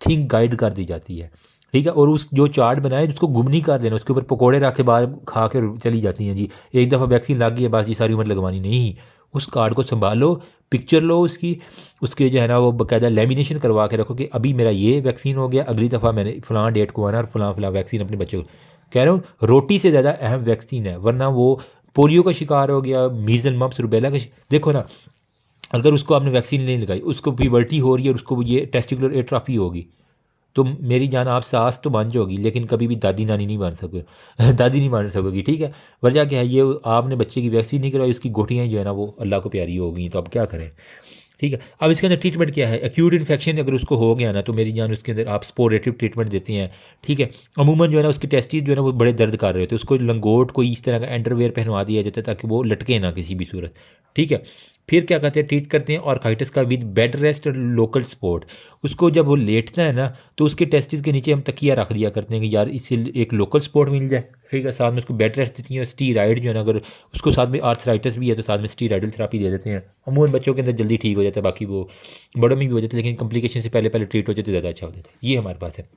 thing guide कर दी जाती है, ठीक है। और उस जो चार्ट बनाए उसको गुम नहीं कर देना, उसके ऊपर पकोड़े रख के बाहर खा के चली जाती हैं जी, एक दफ़ा वैक्सीन लग गई है बस जी सारी उम्र लगवानी नहीं, उस कार्ड को संभालो, पिक्चर लो उसकी, उसके जो है ना वो बाकायदा लेमिनेशन करवा के रखो कि अभी मेरा ये वैक्सीन हो गया, अगली दफ़ा मैंने फ़लाँ डेट को आना और फ़लाँ वैक्सीन अपने बच्चों को, कह रहा हूँ रोटी से ज़्यादा अहम वैक्सीन है, वरना वो पोलियो का शिकार हो गया, मीज़ल मम्प्स रूबेला का देखो ना, अगर उसको आपने वैक्सीन नहीं लगाई, उसको प्यूबर्टी हो रही है और उसको ये टेस्टिकुलर एट्रोफी होगी, तो मेरी जान आप सास तो बन जाओगी लेकिन कभी भी दादी नानी नहीं बन सकोगे दादी नहीं बन सकोगी, ठीक है। वजह क्या है, ये आपने बच्चे की वैक्सीन नहीं करवाई, उसकी गोटियाँ जो है ना वो अल्लाह को प्यारी हो गई, तो अब क्या करें, ठीक है। अब इसके अंदर ट्रीटमेंट क्या है, एक्यूट इन्फेक्शन अगर उसको हो गया ना तो मेरी जान उसके अंदर आप स्पोरेटिव ट्रीटमेंट देते हैं, ठीक है। अमूमन जो है ना उसके टेस्टिस जो है ना वो बड़े दर्द कर रहे होते हैं, उसको लंगोट कोई इस तरह का अंडरवेयर पहनवा दिया जाता है ताकि वो लटके ना किसी भी सूरत, ठीक है। फिर क्या कहते हैं, ट्रीट करते हैं ऑर्काइटिस का विद बेड रेस्ट और लोकल सपोर्ट, उसको जब वो लेटता है ना तो उसके टेस्टिस के नीचे हम तकिया रख दिया करते हैं कि यार इससे एक लोकल सपोर्ट मिल जाए, ठीक है। साथ में उसको बेड रेस्ट देती हैं, स्टीराइड जो है ना अगर उसको साथ में आर्थराइटिस भी है तो साथ में स्टीराइडल थेरापी दे देते हैं, अमूमन बच्चों के अंदर जल्दी ठीक हो जाता है, बाकी वो बड़ों में भी हो जाता है लेकिन कॉम्प्लिकेशन से पहले पहले ट्रीट हो जाए तो ज़्यादा अच्छा हो जाता है, ये हमारे पास है,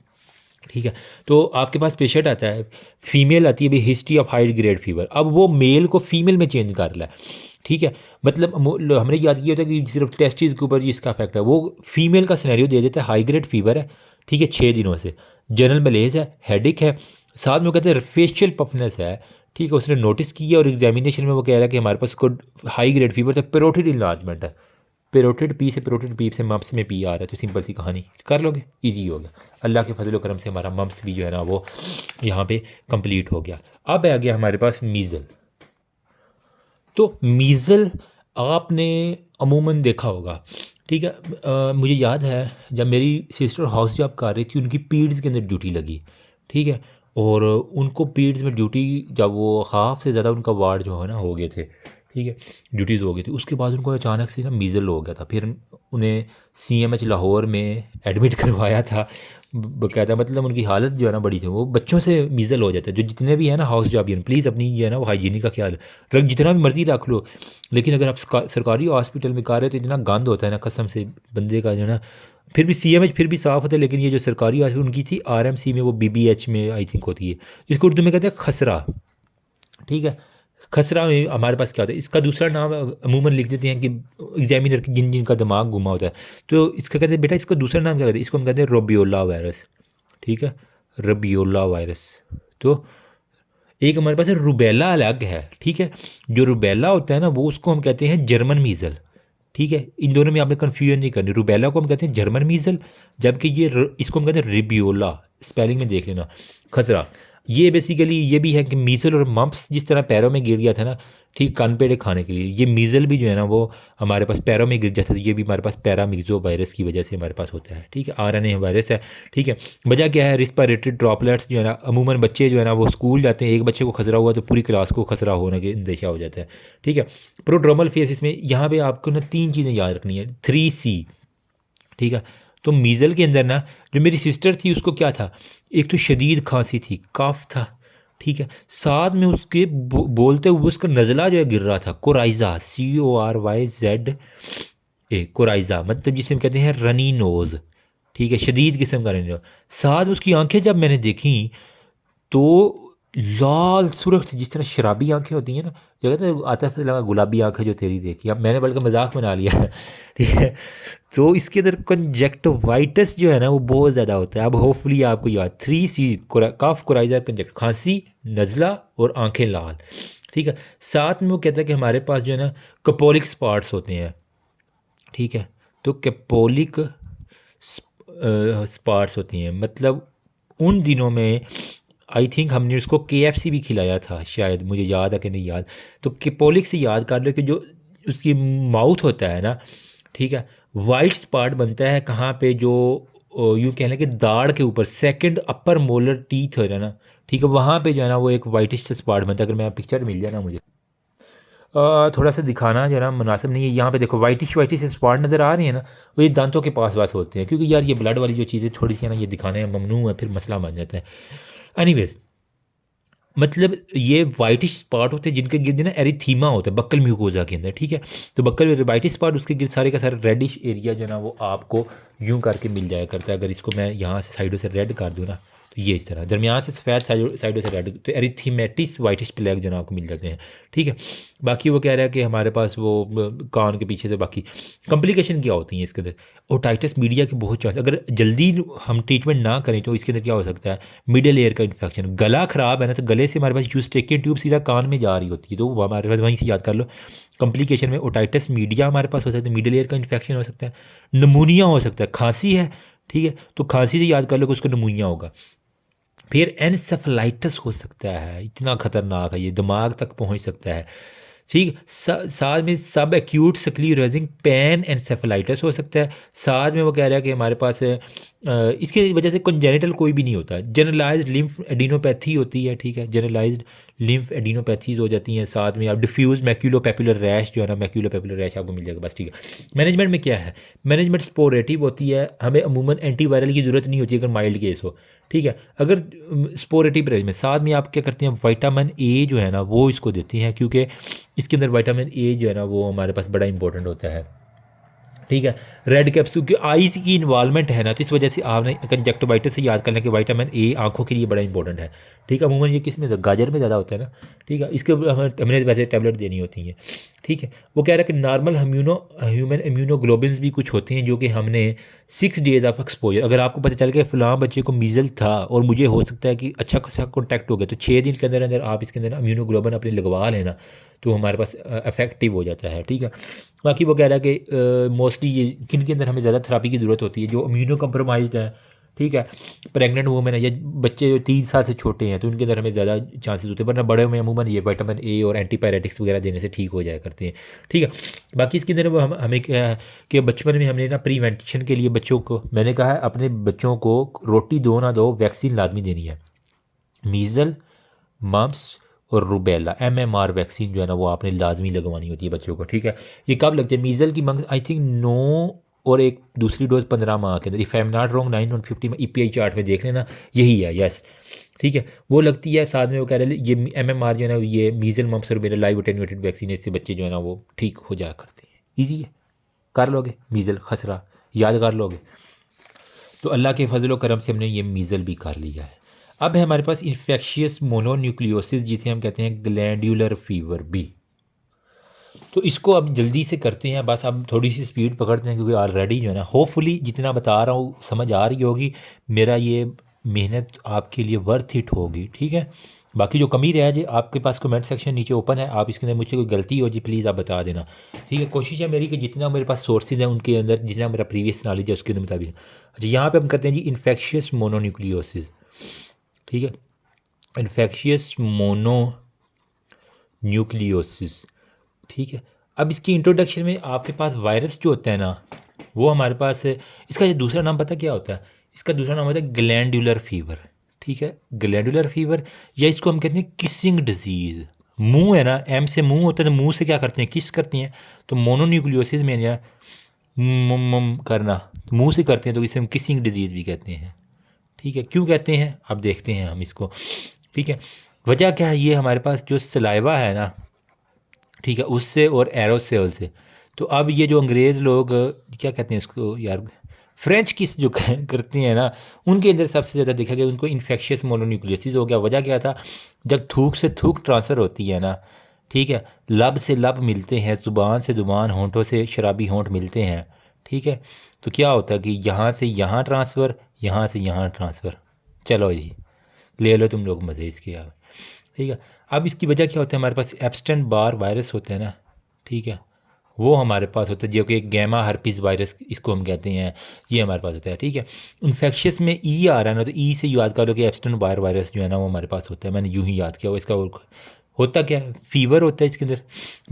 ठीक है। तो आपके पास पेशेंट आता है, फीमेल आती है भाई, history of high grade fever, अब वो मेल को फीमेल में चेंज कर रहा है, ठीक है। मतलब हमने याद किया होता है कि सिर्फ टेस्टिस के ऊपर इसका इफेक्ट है, वो फीमेल का सिनेरियो दे देता है, हाई ग्रेड फीवर है, ठीक है, 6 दिनों से, जनरल मलेज है, हेडिक है, साथ में वो कहते हैं फेशियल पफनेस है, ठीक है। उसने नोटिस किया और एग्जामिनेशन में वो कह रहा है कि हमारे पास को हाई ग्रेड फीवर था, पेरोटिड इन्लार्जमेंट है, पेरोटिड पी से मम्प्स में पी आ रहा है, तो सिंपल सी कहानी कर लोगे, इजी हो गया। अल्लाह के फजल करम से हमारा मम्प्स भी जो है ना वो यहाँ पे कंप्लीट हो गया। अब आ गया हमारे पास मीज़ल। तो मीज़ल आपने अमूमन देखा होगा, ठीक है। मुझे याद है जब मेरी सिस्टर हाउस जॉब कर रही थी, उनकी पीड्स के अंदर ड्यूटी लगी, ठीक है। और उनको पीड्स में ड्यूटी, जब वो हाफ से ज़्यादा उनका वार्ड जो है ना हो गए थे, ठीक है, ड्यूटीज़ हो गई थी, उसके बाद उनको अचानक से ना मीज़ल हो गया था। फिर उन्हें CMH लाहौर में एडमिट करवाया था बकायदा। मतलब उनकी हालत जो है ना बड़ी थी। वो बच्चों से मीज़ल हो जाता है। जो जितने भी हैं ना हाउस जॉबियन, प्लीज़ अपनी जो है ना वो हाइजीनिक का ख्याल रख, जितना भी मर्ज़ी रख लो, लेकिन अगर आप सरकारी हॉस्पिटल में कर रहे हो तो इतना गंद होता है ना कसम से बंदे का जो है ना। फिर भी CMH फिर भी साफ़ होता है, लेकिन ये जो सरकारी हॉस्पिटल उनकी थी RMC में, वो BBH में आई थिंक होती है, इसको उर्दू में कहते हैं खसरा, ठीक है। खसरा में हमारे पास क्या होता है, इसका दूसरा नाम अमूमन लिख देते हैं कि एग्जामिनर की जिनका दिमाग घुमा होता है, तो इसका कहते हैं बेटा इसका दूसरा नाम क्या कहते हैं, इसको हम कहते हैं रोबियोला वायरस, ठीक है, रबियोला वायरस। तो एक हमारे पास रुबेला अलग है, ठीक है। जो रुबेला होता है ना वो उसको हम कहते हैं जर्मन मीज़ल, ठीक है। इन दोनों में आपने कन्फ्यूजन नहीं करनी। रुबेला को हम कहते हैं जर्मन मीज़ल, जबकि इसको हम कहते हैं रिबियोला, स्पेलिंग में देख लेना, खसरा। ये बेसिकली ये भी है कि मीज़ल और मम्प्स जिस तरह पैरों में गिर गया था ना, ठीक कान पेड़े खाने के लिए, ये मीज़ल भी जो है ना वो हमारे पास पैरों में गिर जाता है। ये भी हमारे पास पैरामीज़ो वायरस की वजह से हमारे पास होता है, ठीक है। RNA वायरस है, ठीक है। वजह क्या है, रिस्पायरेटरी ड्रॉपलेट्स जो है ना, अमूमन बच्चे जो है ना वो स्कूल जाते हैं, एक बच्चे को खसरा हुआ तो पूरी क्लास को खसरा होने के अंदेशा हो जाता है, ठीक है। प्रोड्रोमल फेस, इसमें यहाँ पे आपको ना 3 चीज़ें याद रखनी है, 3C, ठीक है। तो मीज़ल के अंदर ना जो मेरी सिस्टर थी उसको क्या था, एक तो शदीद खांसी थी, कफ था, ठीक है। साथ में उसके बोलते हुए उसका नज़ला जो है गिर रहा था, कोराइज़ा, CORYZ, कोराइज़ा, मतलब जिसे हम कहते हैं रनी नोज़, ठीक है, शदीद किस्म का रनी नोज़। साथ में उसकी आंखें जब मैंने देखी तो लाल सुर्ख थी, जिस तरह शराबी आंखें होती हैं ना, जो कहते हैं आतिफ असलम लगा गुलाबी आंखें जो तेरी देखी। अब मैंने बल्कि मजाक बना लिया है, ठीक है। तो इसके अंदर कंजक्टिवाइटिस जो है ना वो बहुत ज़्यादा होता है। अब होपफुली आपको याद, 3C, कफ, कोराइज़ा, कंजक्ट, खांसी, नज़ला और आंखें लाल, ठीक है। साथ में वो कहता है कि हमारे पास जो है ना कपोलिक स्पॉट्स होते हैं, ठीक है। तो कैपोलिक स्पॉट्स होती हैं, मतलब उन दिनों में आई थिंक हमने उसको KFC भी खिलाया था शायद, मुझे याद है कि नहीं याद। तो कैपोलिक से याद कर लो कि जो उसकी माउथ होता है ना, ठीक है, वाइट स्पॉट बनता है कहाँ पे, जो यूँ कह लें कि दाढ़ के ऊपर सेकंड अपर मोलर टीथ हो रहा है ना, ठीक है, वहाँ पे जो है ना वो एक वाइटिश स्पॉट बनता है। अगर मैं पिक्चर मिल जाए ना मुझे, थोड़ा सा दिखाना जो है ना मुनासिब नहीं है। यहाँ पे देखो वाइटिश वाइटिश स्पॉट नज़र आ रही है ना, वो ये दांतों के पास पास होते हैं, क्योंकि यार ये ब्लड वाली जो चीज़ें थोड़ी सी है ना ये दिखाने में ममनू है, फिर मसला बन जाता है। एनीवेज, मतलब ये वाइटिश स्पॉट होते हैं जिनके गिर्द ना एरिथीमा होता है बक्कल म्यूकोजा के अंदर, ठीक है। तो बक्कल वाइटिश स्पॉट उसके गिर्द सारे का सारा रेडिश एरिया जो है ना वो आपको यूं करके मिल जाया करता है। अगर इसको मैं यहाँ से साइडों से रेड कर दूँ ना, तो ये इस तरह दरमियान से सफ़ेद, साइडों से रेड, तो एरिथीमेटिस वाइटिश प्लेग जो है ना आपको मिल जाते हैं, ठीक है। बाकी वो कह रहा है कि हमारे पास वो कान के पीछे से बाकी कॉम्प्लिकेशन क्या होती हैं इसके अंदर, ओटाइटिस मीडिया के बहुत चांस, अगर जल्दी हम ट्रीटमेंट ना करें तो इसके अंदर क्या हो सकता है, मिडल एयर का इन्फेक्शन। गला ख़राब है ना, तो गले से हमारे पास यूस्टेकियन ट्यूब सीधा कान में जा रही होती है, तो वो हमारे पास वहीं से याद कर लो। कॉम्प्लिकेशन में ओटाइटिस मीडिया हमारे पास हो सकता है, मिडल एयर का इन्फेक्शन हो सकता है, नमूनिया हो सकता है, खांसी है, ठीक है, तो खांसी से याद कर लो कि उसको नमूनिया होगा। फिर एनसेफलाइटिस हो सकता है, इतना ख़तरनाक है ये, दिमाग तक पहुंच सकता है, ठीक। साथ में सब एक्यूट स्क्लेरोसिंग पैन एनसेफलाइटिस हो सकता है। साथ में वो कह रहा है कि हमारे पास इसकी वजह से कंजेनिटल कोई भी नहीं होता, जनरलाइज्ड लिम्फ एडिनोपैथी होती है, ठीक है, जनरलाइज्ड लिम्फ एडिनोपैथीज हो जाती हैं। साथ में आप डिफ्यूज मैक्यूलोपेपुलर रैश जो है ना, मैक्यूलोपेपुलर रैश आपको मिल जाएगा, बस ठीक है। मैनेजमेंट में क्या है, मैनेजमेंट स्पोरेटिव होती है, हमें अमूमन एंटीवायरल की ज़रूरत नहीं होती अगर माइल्ड केस हो, ठीक है। अगर स्पोरेटिव रेंज में साथ में आप क्या करते हैं, विटामिन A जो है ना वो इसको देते हैं, क्योंकि इसके अंदर विटामिन A जो है ना वो हमारे पास बड़ा इंपॉर्टेंट होता है, ठीक है। रेड कैप्सूल की आईज की इन्वॉल्वमेंट है ना, तो इस वजह से आपने कंजक्टिवाइटिस से याद करना कि विटामिन ए आंखों के लिए बड़ा इंपॉर्टेंट है। ठीक है, अमूमन ये किस में गाजर में ज़्यादा होता है ना। ठीक है, इसके हमने वैसे टैबलेट देनी होती हैं। ठीक है, वो कह रहा है कि नॉर्मल ह्यूमन इम्यूनोग्लोबिन्स भी कुछ होते हैं जो कि हमने 6 डेज ऑफ एक्सपोजर, अगर आपको पता चल गया फ़लाँ बच्चे को मीज़ल था और मुझे हो सकता है कि अच्छा खासा कॉन्टैक्ट हो गया, तो 6 दिन के अंदर अंदर आप इसके अंदर इम्यूनोग्लोबिन अपने लगवा लेना, तो हमारे पास इफेक्टिव हो जाता है। ठीक है, बाकी वो कह रहा है कि मोस्टली ये किन के अंदर हमें ज़्यादा थेरापी की ज़रूरत होती है, जो इम्यूनो कम्प्रोमाइज़्ड है। ठीक है, प्रेग्नेंट वूमेन है या बच्चे जो 3 साल से छोटे हैं, तो उनके अंदर हमें ज़्यादा चांसेस होते हैं, वरना बड़े में अमूमन ये विटामिन ए और एंटीपायरेटिक्स वगैरह देने से ठीक हो जाया करते हैं। ठीक है, बाकी इसके अंदर हमें क्या है कि बचपन में हमने ना प्रिवेंशन के लिए बच्चों को, मैंने कहा है अपने बच्चों को रोटी दो ना दो, वैक्सीन लाजमी देनी है। मीज़ल, मम्प्स और रूबेला MMR वैक्सीन जो है ना वो आपने लाजमी लगवानी होती है बच्चों को। ठीक है, ये कब लगती है मीज़ल की मंग आई थिंक 9 और एक दूसरी डोज 15 माह के अंदर, if I am not wrong 9 और 50 में EPI चार्ट में देख लेना, यही है। यस, ठीक है, वो लगती है। साथ में वो कह रहे हैं ये MMR जो है ना, ये मीज़ल मम्प्स और रूबेला लाइव अटेन्यूएटेड वैक्सीन, इससे बच्चे जो है ना वो ठीक हो जाया करते हैं। ईजी है, कर लोगे। मीज़ल खसरा याद कर लोगे, तो अल्लाह के फजल करम से हमने ये मीज़ल भी कर लिया है। अब है हमारे पास इन्फेक्शियस मोनोन्यूक्लियोसिस, जिसे हम कहते हैं ग्लैंडुलर फीवर भी। तो इसको अब जल्दी से करते हैं, बस अब थोड़ी सी स्पीड पकड़ते हैं क्योंकि ऑलरेडी जो है ना होपफुली जितना बता रहा हूँ समझ आ रही होगी, मेरा ये मेहनत आपके लिए वर्थ इट होगी। ठीक है, बाकी जो कमी रह जाए आपके पास कमेंट सेक्शन नीचे ओपन है, आप इसके अंदर मुझसे कोई गलती हो जी प्लीज़ आप बता देना। ठीक है, कोशिश है मेरी कि जितना मेरे पास सोर्सेज हैं उनके अंदर, जितना मेरा प्रीवियस नॉलेज है उसके मुताबिक। अच्छा, यहाँ पे हम करते हैं जी इन्फेक्शियस मोनोन्यूक्लियोसिस। ठीक है, इन्फेक्शियस मोनो न्यूक्लियोसिस। ठीक है, अब इसकी इंट्रोडक्शन में आपके पास वायरस जो होता है ना, वो हमारे पास है। इसका जो दूसरा नाम पता क्या होता है? इसका दूसरा नाम होता है ग्लैंडुलर फीवर। ठीक है, ग्लैंडुलर फीवर, या इसको हम कहते हैं किसिंग डिजीज़। मुंह है ना, एम से मुंह होता है, तो मुंह से क्या करते हैं, किस करते हैं। तो मोनोन्यूक्लियोसिस में या मम करना मुंह से करते हैं, तो इसे हम किसिंग डिजीज़ भी कहते हैं। ठीक है, क्यों कहते हैं अब देखते हैं हम इसको। ठीक है, वजह क्या है, ये हमारे पास जो सलाइवा है ना, ठीक है, उससे और एरोसोल से। तो अब ये जो अंग्रेज़ लोग क्या कहते हैं इसको यार, फ्रेंच किस जो करते हैं ना, उनके अंदर सबसे ज़्यादा देखा गया उनको इन्फेक्शियस मोनोन्यूक्लियोसिस हो गया। वजह क्या था, जब थूक से थूक ट्रांसफ़र होती है ना, ठीक है, लब से लब मिलते हैं, ज़ुबान से ज़ुबान, होंठों से शराबी होंठ मिलते हैं। ठीक है, तो क्या होता है कि यहाँ से यहाँ ट्रांसफ़र, यहाँ से यहाँ ट्रांसफ़र, चलो जी ले लो तुम लोग मज़े इसके आप। ठीक है, अब इसकी वजह क्या होता है, हमारे पास एब्स्टेन बार वायरस होता है ना, ठीक है, वो हमारे पास होता है, जो कि गैमा हर्पिस वायरस इसको हम कहते हैं, ये हमारे पास होता है। ठीक है, इन्फेक्शियस में ई आ रहा है ना, तो ई से याद कर लो कि एब्स्टेन बार वायरस जो है ना वो हमारे पास होता है। मैंने यूं ही याद किया, वो इसका होता क्या है, फीवर होता है इसके अंदर,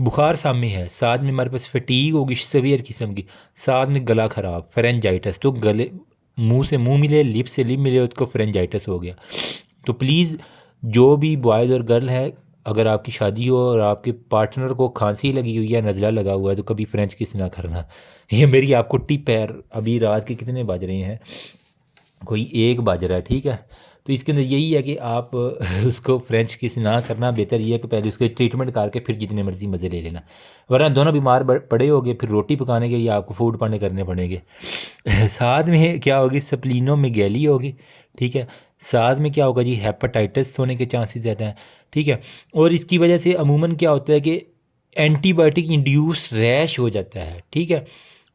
बुखार सामने है, साथ में हमारे पास फटीग होगी सवियर किस्म की, साथ में गला ख़राब फेरेंजाइटिस, तो गले मुंह से मुंह मिले, लिप से लिप मिले, उसको फेरेंजाइटिस हो गया। तो प्लीज़ जो भी बॉयज़ और गर्ल है, अगर आपकी शादी हो और आपके पार्टनर को खांसी लगी हुई है, नज़ला लगा हुआ है, तो कभी फ्रेंच किस ना करना। ये मेरी आपको टिप है। अभी रात के कितने बज रहे हैं, कोई 1 बज रहा है। ठीक है, तो इसके अंदर यही है कि आप उसको फ्रेंच किस ना करना, बेहतर ये है कि पहले उसके ट्रीटमेंट करके फिर जितने मर्जी मज़े ले लेना, वरना दोनों बीमार पड़े होगे, फिर रोटी पकाने के लिए आपको फूड पाने करने पड़ेंगे। साथ में क्या होगी, सप्लीनो मेगैली होगी। ठीक है, साथ में क्या होगा जी, हेपेटाइटिस होने के चांसेस ज़्यादा हैं। ठीक है, और इसकी वजह से अमूमन क्या होता है कि एंटीबायोटिक इंड्यूस रैश हो जाता है। ठीक है,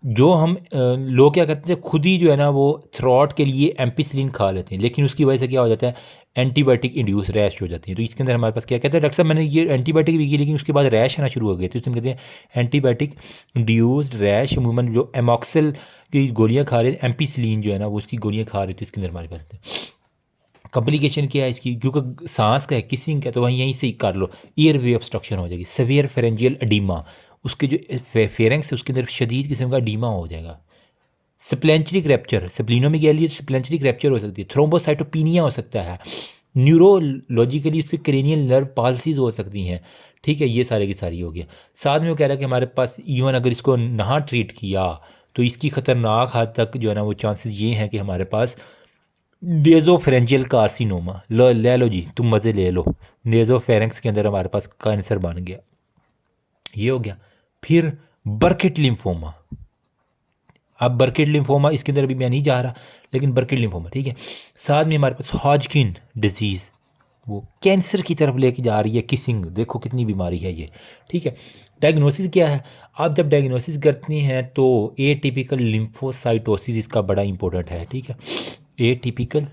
जो हम लोग क्या करते हैं, खुद ही जो है ना वो थ्रॉट के लिए एम्पिसिलिन खा लेते हैं, लेकिन उसकी वजह से क्या हो जाता है, एंटीबायोटिक इंड्यूस रैश हो जाती है। तो इसके अंदर हमारे पास क्या कहते हैं, डॉक्टर साहब मैंने ये एंटीबायोटिक भी की लेकिन उसके बाद रैश आना शुरू हो गए, तो इसमें कहते हैं एंटीबायोटिक इंड्यूस्ड रैश। अमूमन जो एमॉक्सिल की गोलियाँ खा रहे हैं, एम्पिसिलिन जो है ना वो उसकी गोलियाँ खा रहे थे, तो इसके अंदर हमारे पास कॉम्प्लिकेशन क्या है इसकी, क्योंकि सांस का है, किसिंग का है, तो वहीं यहीं से ही कर लो, ईयर वे ऑब्स्ट्रक्शन हो जाएगी, सेवियर फेरेंजियल एडीमा, उसके जो फेरेंक्स है उसके अंदर शदीद किस्म का एडीमा हो जाएगा। स्प्लेंचरिक रैप्चर, स्प्लीनोमेगैली स्प्लेंचरिक रैप्चर हो सकती है, थ्रोम्बोसाइटोपिनिया हो सकता है, न्यूरोलॉजिकली उसके क्रेनियल नर्व पाल्सीज हो सकती हैं। ठीक है, ये सारे की सारी हो गया। साथ में वो कह रहा है कि हमारे पास इवन अगर इसको ना ट्रीट किया तो इसकी ख़तरनाक हद तक जो है ना वो चांसेस ये हैं कि हमारे पास नेज़ोफेरेंजियल कार्सिनोमा, लो ले लो जी तुम मज़े ले लो, नेज़ोफेरेंक्स के अंदर हमारे पास कैंसर बन गया, ये हो गया। फिर बर्किट लिम्फोमा, अब बर्किट लिम्फोमा इसके अंदर अभी मैं नहीं जा रहा, लेकिन बर्किट लिम्फोमा, ठीक है। साथ में हमारे पास हॉजकिन डिजीज़, वो कैंसर की तरफ लेके जा रही है, किसिंग, देखो कितनी बीमारी है ये, ठीक है। डायग्नोसिस क्या है? आप जब डायग्नोसिस करते हैं तो ए टिपिकल लिम्फोसाइटोसिस इसका बड़ा इंपॉर्टेंट है, ठीक है। ए टिपिकल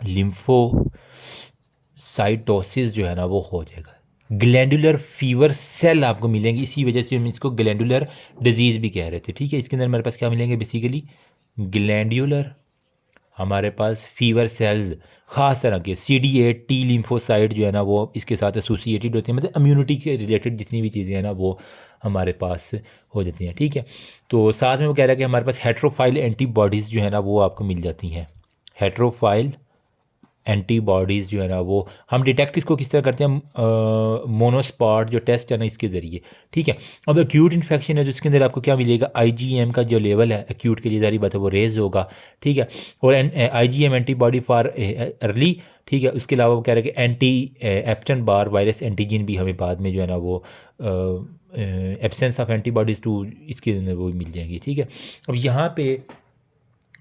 लिम्फोसाइटोसिस जो है ना वो हो जाएगा। ग्लैंडुलर फीवर सेल आपको मिलेंगे, इसी वजह से हम इसको ग्लैंडुलर डिजीज़ भी कह रहे थे, ठीक है। इसके अंदर हमारे पास क्या मिलेंगे? बेसिकली ग्लैंडुलर, हमारे पास फीवर सेल्स, ख़ास तरह के CD8 टी लिम्फोसाइट जो है ना वो इसके साथ एसोसिएटेड होते हैं, मतलब इम्यूनिटी के रिलेटेड जितनी भी चीज़ें हैं ना वो हमारे पास हो जाती हैं, ठीक है। तो साथ में वो कह रहा है कि हमारे पास हेट्रोफाइल एंटीबॉडीज़ जो है ना वो आपको मिल जाती हैं। हेट्रोफाइल एंटीबॉडीज़ जो है ना वो हम डिटेक्ट इसको किस तरह करते हैं? मोनोस्पॉट जो टेस्ट है ना इसके ज़रिए, ठीक है। अब एक्यूट इन्फेक्शन है तो इसके अंदर आपको क्या मिलेगा? IgM का जो लेवल है एक्यूट के लिए जारी बात है वो रेज होगा, ठीक है। और IgM एंटीबॉडी फॉर अर्ली, ठीक है। उसके अलावा वो कह रहे हैं कि एंटी एप्टन बार वायरस एंटीजन भी हमें बाद में जो है ना वो एब्सेंस ऑफ एंटीबॉडीज़ टू इसके अंदर वो मिल जाएंगी, ठीक है। अब यहाँ पे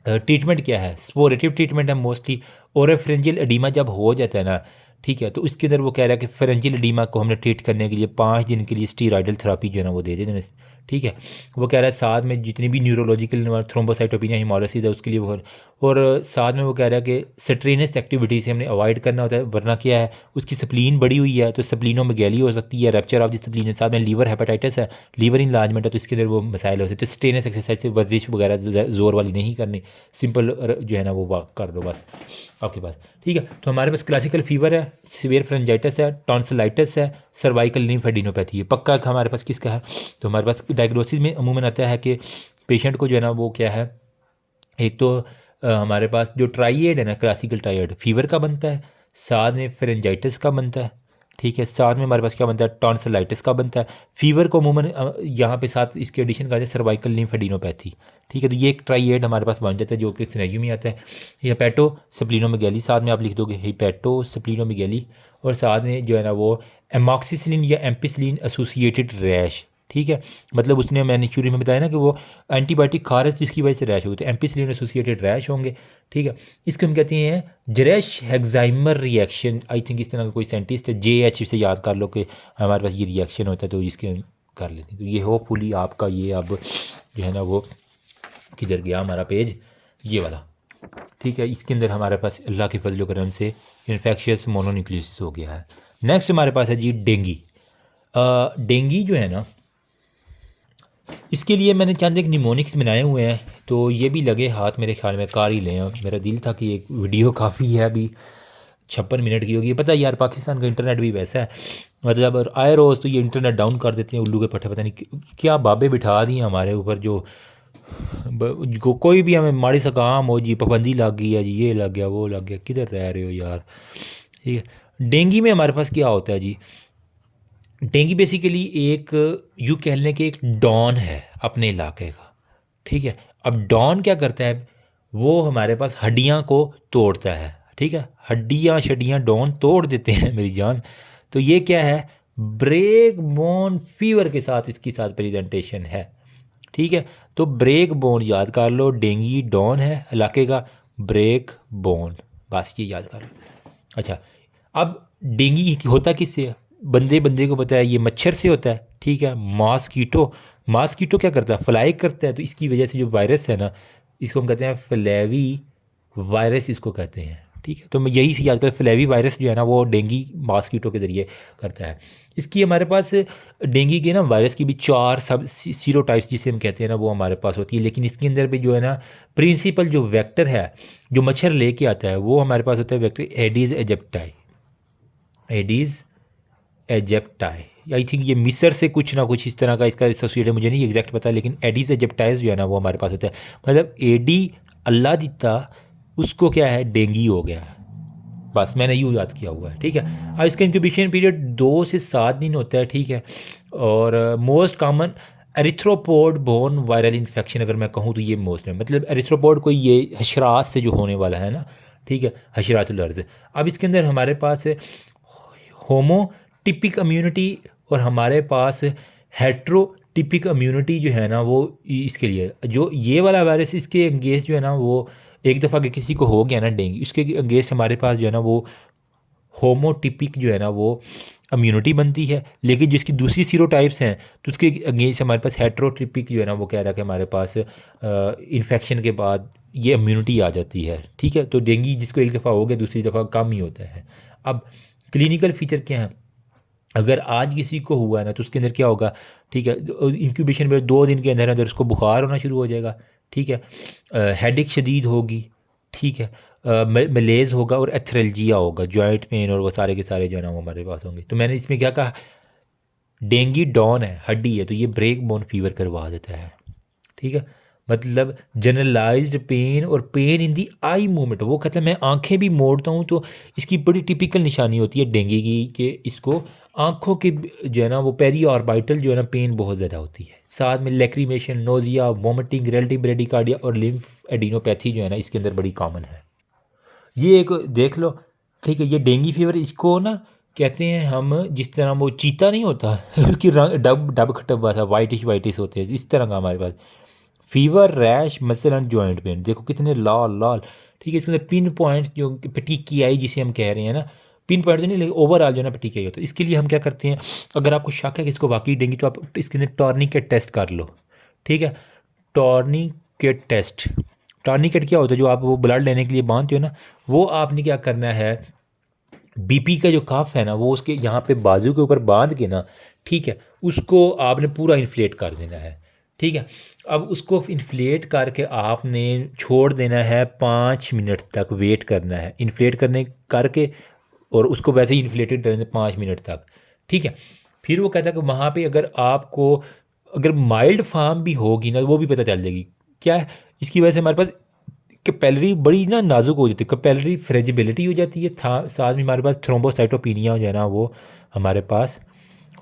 ट्रीटमेंट क्या है? स्पोरेटिव ट्रीटमेंट है मोस्टली। और फेरेंजियल एडीमा जब हो जाता है ना, ठीक है, तो इसके अंदर वो कह रहा है कि फेरेंजियल एडीमा को हमने ट्रीट करने के लिए 5 दिन के लिए स्टीरॉयडल थेरेपी जो है ना वो दे देते, ठीक है। वो कह रहा है साथ में जितनी भी न्यूरोलॉजिकल थ्रोम्बोसाइटोपिनिया हिमोलिसिस है उसके लिए वो, और साथ में वो कह रहा है कि स्ट्रेनस एक्टिविटी से हमने अवॉइड करना होता है, वरना क्या है उसकी स्प्लीन बड़ी हुई है तो स्प्लीनों में गैली हो सकती है, रैप्चर ऑफ द स्प्लीन। साथ में लीवर हेपेटाइटिस है, लीवर इनलार्जमेंट है, तो इसके अंदर वो मसाइल हो सकते हैं। तो स्ट्रेनस एक्सरसाइज से वर्जिश वगैरह जोर वाली नहीं करनी, सिंपल जो है ना वो वॉक कर लो बस आपके पास, ठीक है। तो हमारे पास क्लासिकल फीवर है, सीवियर फ्रेंजाइटिस है, टॉन्सिलाइटिस है, सर्वाइकल लिम्फेडिनोपैथी है, पक्का हमारे पास किसका है? तो हमारे पास डायग्नोसिस में अमूमन आता है कि पेशेंट को जो है ना वो क्या है, एक तो हमारे पास जो ट्राइएड है ना, क्लासिकल ट्राइएड फीवर का बनता है, साथ में फ्रेंजाइटिस का बनता है, ठीक है। साथ में हमारे पास क्या बनता है? टॉन्सिलाइटिस का बनता है। फीवर को अमूमन यहाँ पे साथ इसके एडिशन करते हैं सर्वाइकल लिम्फेडिनोपैथी, ठीक है। तो ये एक ट्राइएड हमारे पास बन जाता है जो कि सिनेरियो में आता है। हेपेटो स्प्लीनोमेगैली, साथ में आप लिख दोगे हेपेटो स्प्लीनोमेगैली, और साथ में जो है ना वो एमॉक्सिसिलिन या एम्पिसिलिन एसोसिएटेड रैश, ठीक है। मतलब उसने मैंने शुरू में बताया ना कि वो एंटीबायोटिक खा रहे थे जिसकी वजह से रैश होते हैं, एम्पिसिलिन एसोसिएटेड रैश होंगे, ठीक है। इसको हम कहते हैं जरेश हेक्साइमर रिएक्शन। आई थिंक इस तरह का कोई साइंटिस्ट है, JH से याद कर लो कि हमारे पास ये रिएक्शन होता है तो इसके कर लेते हैं। तो ये होपफुली आपका ये अब जो है ना वो किधर गया हमारा पेज, ये वाला, ठीक है। इसके अंदर हमारे पास अल्लाह के फजल करम से इन्फेक्शियस मोनोन्यूक्लियोसिस हो गया है। नेक्स्ट हमारे पास है जी डेंगी। डेंगी जो है ना इसके लिए मैंने चंद एक निमोनिक्स बनाए हुए हैं, तो ये भी लगे हाथ मेरे ख्याल में कार ही लें। मेरा दिल था कि एक वीडियो काफ़ी है, अभी 56 मिनट की होगी। पता है यार पाकिस्तान का इंटरनेट भी वैसा है, मतलब और आए रोज़ तो ये इंटरनेट डाउन कर देते हैं उल्लू के पट्टे, पता नहीं क्या बाबे बिठा दिए हमारे ऊपर जो कोई भी हमें माड़ी सा काम हो जी पाबंदी लग गई है जी, ये लग गया वो लग गया, किधर रह रहे हो यार, ठीक है। डेंगी में हमारे पास क्या होता है जी? डेंगी बेसिकली एक यूँ कह लें कि एक डॉन है अपने इलाके का, ठीक है। अब डॉन क्या करता है? वो हमारे पास हड्डियाँ को तोड़ता है, ठीक है। हड्डियाँ शड्डियाँ डॉन तोड़ देते हैं मेरी जान। तो ये क्या है? ब्रेक बोन फीवर के साथ इसकी साथ प्रेजेंटेशन है, ठीक है। तो ब्रेक बोन याद कर लो, डेंगी डॉन है इलाके का, ब्रेक बोन, बस ये याद कर लो। अच्छा, अब डेंगी होता किससे है? बंदे बंदे को पता है ये मच्छर से होता है, ठीक है। मॉस्कीटो क्या करता है? फ्लाई करता है, तो इसकी वजह से जो वायरस है ना इसको हम कहते हैं फ्लेवी वायरस इसको कहते हैं, ठीक है। तो मैं यही से याद कर, फ्लेवी वायरस जो है ना वो डेंगी मॉस्कीटो के ज़रिए करता है। इसकी हमारे पास डेंगी के ना वायरस की भी 4 सब सीरोटाइप्स जिसे हम कहते हैं ना वो हमारे पास होती है, लेकिन इसके अंदर भी जो है ना प्रिंसिपल जो वेक्टर है जो मच्छर लेके आता है वो हमारे पास होता है vector Aedes aegypti. Aedes aegypti, I think ये मिस्र से कुछ ना कुछ इस तरह का इसका एसोसिएट है, मुझे नहीं एग्जैक्ट पता, लेकिन एडीज़ एजिप्टाइज जो है ना वो हमारे पास होता है। मतलब एडी अल्लाह दिता उसको क्या है डेंगी हो गया है, बस मैंने यूँ याद किया हुआ है, ठीक है। अब इसका इंक्यूबेशन पीरियड 2 से 7 दिन होता है, ठीक है। और most common arthropod borne viral infection अगर मैं कहूँ तो ये मोस्ट है, मतलब एरिथ्रोपोड कोई ये हशरात से जो होने वाला है ना, ठीक है, हशरातुल अर्ज़। अब इसके अंदर हमारे पास होमोटिपिक इम्यूनिटी और हमारे पास हेट्रोटिपिक टिपिक इम्यूनिटी जो है ना वो इसके लिए, जो ये वाला वायरस इसके अगेंस्ट जो है ना वो एक दफ़ा अगर किसी को हो गया ना डेंगू, उसके अगेंस्ट हमारे पास जो है ना वो होमोटिपिक जो है ना वो इम्यूनिटी बनती है। लेकिन जिसकी दूसरी सीरोटाइप्स हैं तो उसके अगेंस्ट हमारे पास हेट्रोटिपिक जो है ना वो कह रहा है कि हमारे पास इन्फेक्शन के बाद ये इम्यूनिटी आ जाती है। ठीक है, तो डेंगू जिसको एक दफ़ा हो गया दूसरी दफ़ा कम ही होता है। अब क्लिनिकल फीचर क्या है, अगर आज किसी को हुआ है ना तो उसके अंदर क्या होगा, ठीक है, इंक्यूबेशन में 2 दिन के अंदर अंदर उसको बुखार होना शुरू हो जाएगा। ठीक है, हेडेक शदीद होगी। ठीक है, मलेज होगा और एथरेल्जिया होगा, जॉइंट पेन, और वो सारे के सारे जो है ना वो हमारे पास होंगे। तो मैंने इसमें क्या कहा, डेंगू डॉन है, हड्डी है, तो ये ब्रेक बोन फीवर करवा देता है। ठीक है, मतलब जनरलाइज्ड पेन और pain in the eye movement, वो कहता है मैं आंखें भी मोड़ता हूँ तो इसकी बड़ी टिपिकल निशानी होती है डेंगू की कि इसको आंखों के जो है ना वो पेरी ऑर्बिटल जो है ना पेन बहुत ज़्यादा होती है। साथ में lacrimation, nausea, vomiting, relative bradycardia और लिम्फ एडिनोपैथी जो है ना इसके अंदर बड़ी कॉमन है। ये एक देख लो। ठीक है, ये डेंगू फीवर इसको ना कहते हैं हम, जिस तरह वो चीता नहीं होता उसकी रंग डब डब खटब्बा था, वाइटिश वाइटिश होते हैं, इस तरह का हमारे पास fever, rash, muscle and joint pain, देखो कितने लाल लाल। ठीक है, इसके अंदर पिन पॉइंट्स जो पेटिकियाई जिसे हम कह रहे हैं ना, पिन पॉइंट तो नहीं लेकिन ओवरऑल जो है ना पेटिकियाई होता है। इसके लिए हम क्या करते हैं, अगर आपको शक है कि इसको वाकई डेंगू तो आप इसके अंदर टॉर्निकेट टेस्ट कर लो। ठीक है, टॉर्निकेट टेस्ट, टॉर्निकेट क्या होता है, जो आप वो ब्लड लेने के लिए बांधते हो ना, वो आपने क्या करना है, बीपी का जो कफ है ना वो उसके यहाँ पे बाजू के ऊपर बांध के ना, ठीक है, उसको आपने पूरा इन्फ्लेट कर देना है। ठीक है, अब उसको इन्फ्लेट करके आपने छोड़ देना है 5 मिनट तक, वेट करना है इन्फ्लेट करने करके, और उसको वैसे ही इन्फ्लेटेड रहने 5 मिनट तक। ठीक है, फिर वो कहता है कि वहाँ पे अगर आपको अगर माइल्ड फार्म भी होगी ना वो भी पता चल जाएगी। क्या है, इसकी वजह से हमारे पास कैपेलरी बड़ी ना नाजुक हो जाती है, कैपेलरी फ्रेजिबिलिटी हो जाती है, था साथ में हमारे पास थ्रोम्बोसाइटोपिनिया जो है ना वो हमारे पास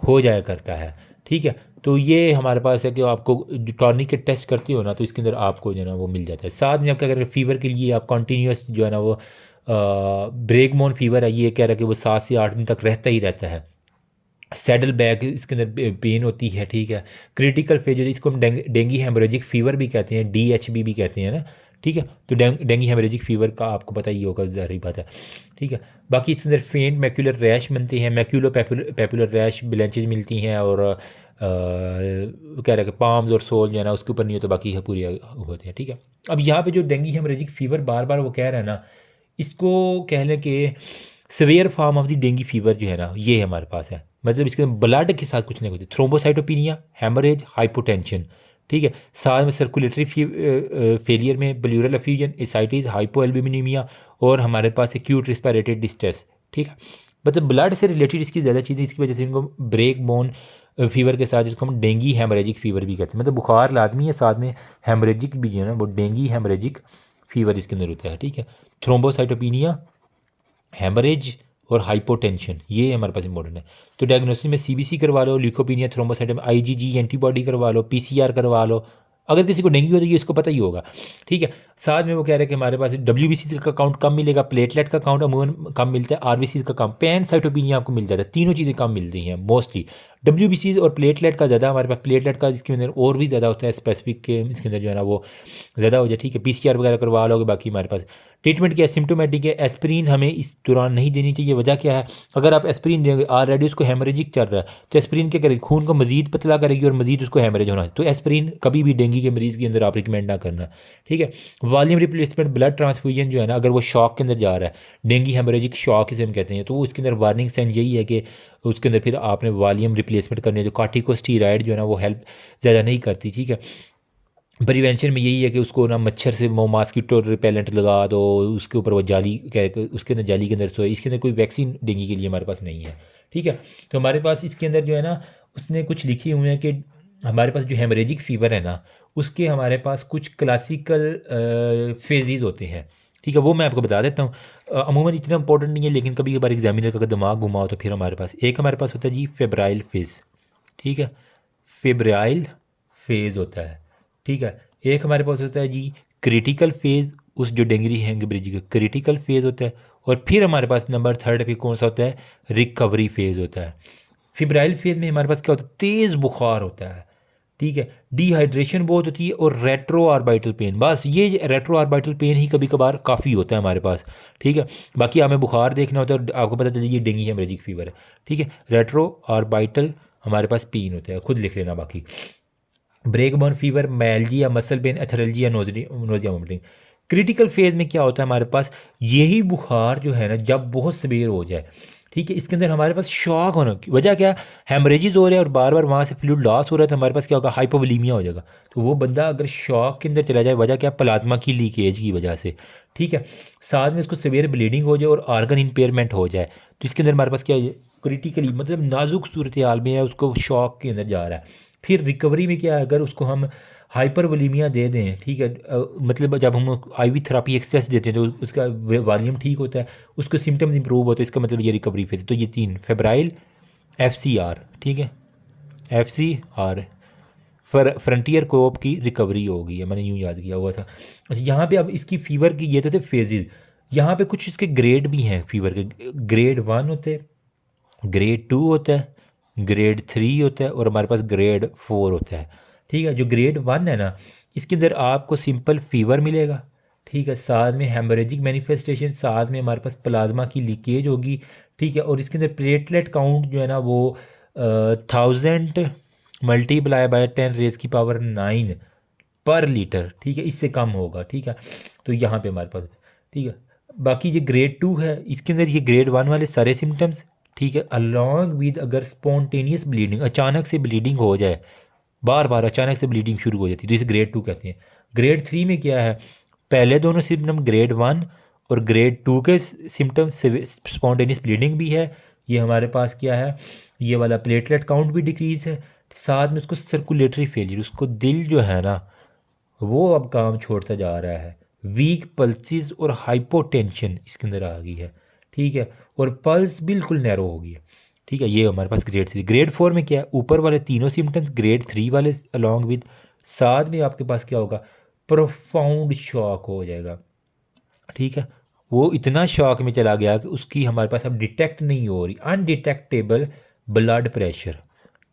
हो जाया करता है। ठीक है, तो ये हमारे पास है कि आपको टॉर्निक के टेस्ट करते हो ना तो इसके अंदर आपको जो है ना वो मिल जाता है। साथ में आप क्या करें, फीवर के लिए आप कॉन्टीन्यूस जो है ना वो ब्रेकमोन फीवर है, ये कह रहा है कि वो 7 से 8 दिन तक रहता ही रहता है। सैडल बैग इसके अंदर पेन होती है। ठीक है, क्रिटिकल फेज होती है, इसको हम डेंगू हेमोरेजिक फीवर भी कहते हैं, DHB भी कहते हैं ना। ठीक है, तो डेंगू हेमोरेजिक फीवर का आपको पता ही होगा, ज़ाहिर बात है। ठीक है, बाकी इसके अंदर फेंट मैक्यूलर रैश बनते हैं, मैक्यूलो पैपुलर रैश ब्लैंचेज मिलती हैं, और कह रहा है कि पाम्स और सोल जो है ना उसके ऊपर नहीं होता, बाकी है पूरी होते हैं। ठीक है, अब यहाँ पे जो डेंगू हेमोरेजिक फीवर बार बार वो कह रहा है ना, इसको कह लें कि severe form of the dengue fever जो है ना ये हमारे पास है, मतलब इसके ब्लड के साथ कुछ नहीं होती, थ्रोम्बोसाइटोपिनिया, हेमरेज, हाइपोटेंशन। ठीक है, साथ में सर्कुलेटरी फेलियर में ब्लूरल एफ्यूजन, एसाइटिस, हाइपोएल्बुमिनीमिया, और हमारे पास एक्यूट रिस्पायरेटरी डिस्ट्रेस। ठीक है, मतलब ब्लड से रिलेटेड इसकी ज़्यादा चीज़ें, इसकी वजह से इनको ब्रेक बोन फीवर के साथ जिसको हम डेंगू हेमरेजिक फीवर भी कहते हैं, मतलब बुखार लाजमी है, साथ में हेमरेजिक भी जो है ना वो डेंगू हेमरेजिक फीवर इसके अंदर होता है। ठीक है, थ्रोम्बोसाइटोपिनिया, हेमरेज और हाइपोटेंशन ये हमारे पास इंपॉर्टेंट है। तो डायग्नोसिस में CBC करवा लो, ल्यूकोपीनिया, थ्रोम्बोसाइटम, IgG एंटीबॉडी करवा लो, PCR करवा लो। अगर किसी को डेंगू हो तो ये इसको पता ही होगा। ठीक है, साथ में वो कह रहे हैं कि हमारे पास WBC का काउंट कम मिलेगा, प्लेटलेट का काउंट अमूमन कम मिलता है, RBC का कम, पैनसाइटोपिनिया आपको मिल जाता है, तीनों चीज़ें कम मिलती हैं मोस्टली। WBC और प्लेटलेट का ज़्यादा हमारे पास, प्लेटलेट का इसके अंदर और भी ज़्यादा होता है, स्पेसिफिक के इसके अंदर जो है ना वो ज़्यादा हो जाए। ठीक है, PCR वगैरह करवा लोगे। बाकी हमारे पास ट्रीटमेंट क्या है, सिम्टोमेटिक है, एस्प्रिन हमें इस दौरान नहीं देनी चाहिए। वजह क्या है, अगर आप एस्प्रिन देंगे ऑलरेडी उसको हेमरेजिक चल रहा है तो एस्प्रिन क्या करेगी, खून को मजीद पतला करेगी और मजीद उसको हेमरेज होना है, तो एस्प्रिन कभी भी डेंगू के मरीज़ के अंदर आप रिकमेंड ना करना। ठीक है, वॉल्यूम रिप्लेसमेंट, ब्लड ट्रांसफ्यूजन जो है ना, अगर वो शॉक के अंदर जा रहा है, डेंगू हेमरेजिक शॉक इसे हम कहते हैं, तो उसके अंदर वार्निंग साइन यही है कि उसके अंदर फिर आपने वॉल्यूम रिप्लेसमेंट करनी है। जो कॉर्टिकोस्टेरॉइड जो है ना वो हेल्प ज़्यादा नहीं करती। ठीक है, प्रिवेंशन में यही है कि उसको ना मच्छर से मॉस्किटो रिपेलेंट लगा दो, उसके ऊपर वो जाली उसके अंदर जाली के अंदर सोए। इसके अंदर कोई वैक्सीन डेंगू के लिए हमारे पास नहीं है। ठीक है, तो हमारे पास इसके अंदर जो है ना उसने कुछ लिखे हुए हैं कि हमारे पास जो हेमरेजिक फीवर है ना उसके हमारे पास कुछ क्लासिकल फेजेस होते हैं। ठीक है, वो मैं आपको बता देता हूँ। अमूमन इतना इंपॉर्टेंट नहीं है, लेकिन कभी कभार एग्जामिनर का दिमाग घुमाओ तो फिर हमारे पास हमारे पास होता है जी फेब्राइल फेज़। ठीक है, फेब्राइल फेज़ होता है। ठीक है, एक हमारे पास होता है जी क्रिटिकल फेज़, उस जो डेंगू हेमरेजिक का क्रिटिकल फेज़ होता है। और फिर हमारे पास नंबर 3 पे कौन सा होता है, रिकवरी फेज़ होता है। फेब्राइल फेज़ में हमारे पास क्या होता है, तेज़ बुखार होता है। ठीक है, डिहाइड्रेशन बहुत होती है और रेट्रो आर्बाइटल पेन, बस ये रेट्रो आर्बाइटल पेन ही कभी कभार काफ़ी होता है हमारे पास। ठीक है, बाकी हमें बुखार देखना होता है, आपको पता चलिए ये डेंगू हेमरेजिक फीवर है। ठीक है, रेट्रो आर्बाइटल हमारे पास पेन होता है, खुद लिख लेना। बाकी break bone fever, myalgia, muscle pain, arthralgia, nausea vomiting. Critical phase में क्या होता है हमारे पास, यही बुखार जो है ना जब बहुत सवेर हो जाए, ठीक है, इसके अंदर हमारे पास शॉक होने की वजह क्या है, हेमरेजेस हो रहे हैं और बार बार वहाँ से फ्लूइड लॉस हो रहा है, तो हमारे पास क्या होगा, हाइपोवोलीमिया हो जाएगा। तो वो बंदा अगर शॉक के अंदर चला जाए, वजह क्या, प्लाज्मा की लीकेज की वजह से। ठीक है, साथ में उसको सवेर ब्लीडिंग हो जाए और आर्गन इंपेयरमेंट हो जाए, तो इसके अंदर हमारे पास क्या है, क्रिटिकली मतलब नाजुक सूरत हाल में है, उसको शॉक के अंदर जा रहा है। फिर रिकवरी में क्या है, अगर उसको हम हाइपरवोलीमिया दे दें, ठीक है, मतलब जब हम आईवी थेरेपी एक्सेस देते हैं तो उसका वॉल्यूम ठीक होता है, उसके सिम्टम्स इंप्रूव होते हैं, इसका मतलब ये रिकवरी फेज। तो ये तीन, फेब्राइल, FCR, ठीक है, FCR फ्रंटियर कोप की रिकवरी हो गई है, मैंने यूँ याद किया हुआ था। अच्छा, यहाँ पे अब इसकी फ़ीवर की ये तो थे फेजेज, यहाँ पे कुछ इसके ग्रेड भी हैं फीवर के। ग्रेड 1 होते हैं, ग्रेड 2 होता है, ग्रेड 3 होता है और हमारे पास ग्रेड 4 होता है। ठीक है, जो ग्रेड 1 है ना, इसके अंदर आपको सिंपल फीवर मिलेगा, ठीक है, साथ में हेमरेजिक मैनिफेस्टेशन, साथ में हमारे पास प्लाज्मा की लीकेज होगी। ठीक है, और इसके अंदर प्लेटलेट काउंट जो है ना वो 1000 मल्टीप्लाई बाय 10⁻⁹ पर लीटर, ठीक है, इससे कम होगा। ठीक है, तो यहाँ पे हमारे पास, ठीक है, बाकी ये ग्रेड 2 है, इसके अंदर ये ग्रेड 1 वाले सारे सिम्टम्स। ठीक है, अलॉन्ग विद अगर स्पॉन्टेनियस ब्लीडिंग, अचानक से ब्लीडिंग हो जाए, बार बार अचानक से ब्लीडिंग शुरू हो जाती है, तो इसे ग्रेड 2 कहते हैं। ग्रेड 3 में क्या है, पहले दोनों सिम्टम ग्रेड 1 और ग्रेड 2 के सिम्टम, स्पॉन्टेनियस ब्लीडिंग भी है, ये हमारे पास क्या है, ये वाला प्लेटलेट काउंट भी डिक्रीज है, साथ में उसको सर्कुलेटरी फेलियर, उसको दिल जो है ना वो अब काम छोड़ता जा रहा है, वीक पल्सिस और हाइपोटेंशन इसके अंदर आ गई है। ठीक है, और पल्स बिल्कुल नैरो हो गई है। ठीक है, ये हमारे पास ग्रेड 3। ग्रेड 4 में क्या है, ऊपर वाले तीनों सिम्टम्स, ग्रेड 3 वाले अलॉन्ग विद, साथ में आपके पास क्या होगा, प्रोफाउंड शॉक हो जाएगा। ठीक है, वो इतना शॉक में चला गया कि उसकी हमारे पास अब डिटेक्ट नहीं हो रही, अनडिटेक्टेबल ब्लड प्रेशर।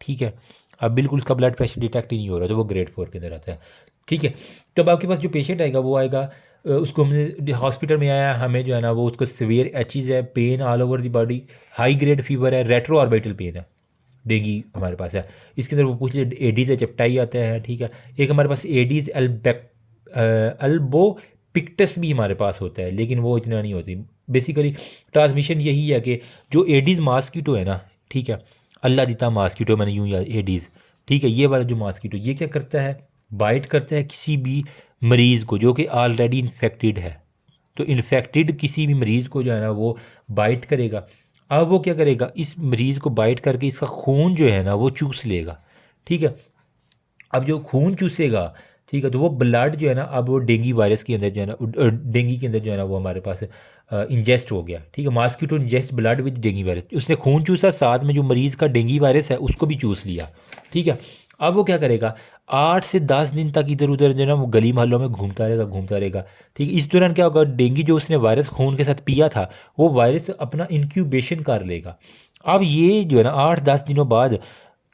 ठीक है, अब बिल्कुल उसका ब्लड प्रेशर डिटेक्ट ही नहीं हो रहा, तो वो ग्रेड 4 के अंदर आता है। ठीक है, तो अब आपके पास जो पेशेंट आएगा वो आएगा, उसको हमने हॉस्पिटल में आया, हमें जो है ना वो उसको सीवियर एचीज है, pain all over the body, high grade fever है, रेट्रो ऑर्बिटल पेन है, डेंगी हमारे पास है। इसके अंदर वो पूछ लिया एडीज है, चपटाई आता है। ठीक है, एक हमारे पास एडीज अल्बो पिक्टस भी हमारे पास होता है, लेकिन वो इतना नहीं होती। बेसिकली ट्रांसमिशन यही है कि जो एडीज़ मास्कीटो है ना, ठीक है, अल्लाह दिता मास्कीटो, मैंने यूँ याद, एडीज़, ठीक है, ये वाला जो मास्कीटो ये क्या करता है, बाइट करता है किसी भी मरीज़ को जो कि ऑलरेडी इन्फेक्टेड है। तो इन्फेक्टेड किसी भी मरीज़ को जो है ना वो बाइट करेगा। अब वो क्या करेगा, इस मरीज़ को बाइट करके इसका खून जो है ना वो चूस लेगा। ठीक है, अब जो खून चूसेगा, ठीक है, तो वो ब्लड जो है ना, अब वो डेंगी वायरस के अंदर जो है ना, डेंगी के अंदर जो है ना वो हमारे पास इंजेस्ट हो गया। ठीक है, mosquito ingest blood with dinghy virus, उसने खून चूसा, साथ में जो मरीज़ का डेंगी वायरस है उसको भी चूस लिया। ठीक है, अब वो क्या करेगा, 8 से 10 दिन तक इधर उधर जो है ना वो गली मोहल्लों में घूमता रहेगा, घूमता रहेगा। ठीक है, इस दौरान क्या होगा, डेंगी जो उसने वायरस खून के साथ पिया था वो वायरस अपना इंक्यूबेशन कर लेगा। अब ये जो है ना 8-10 दिनों बाद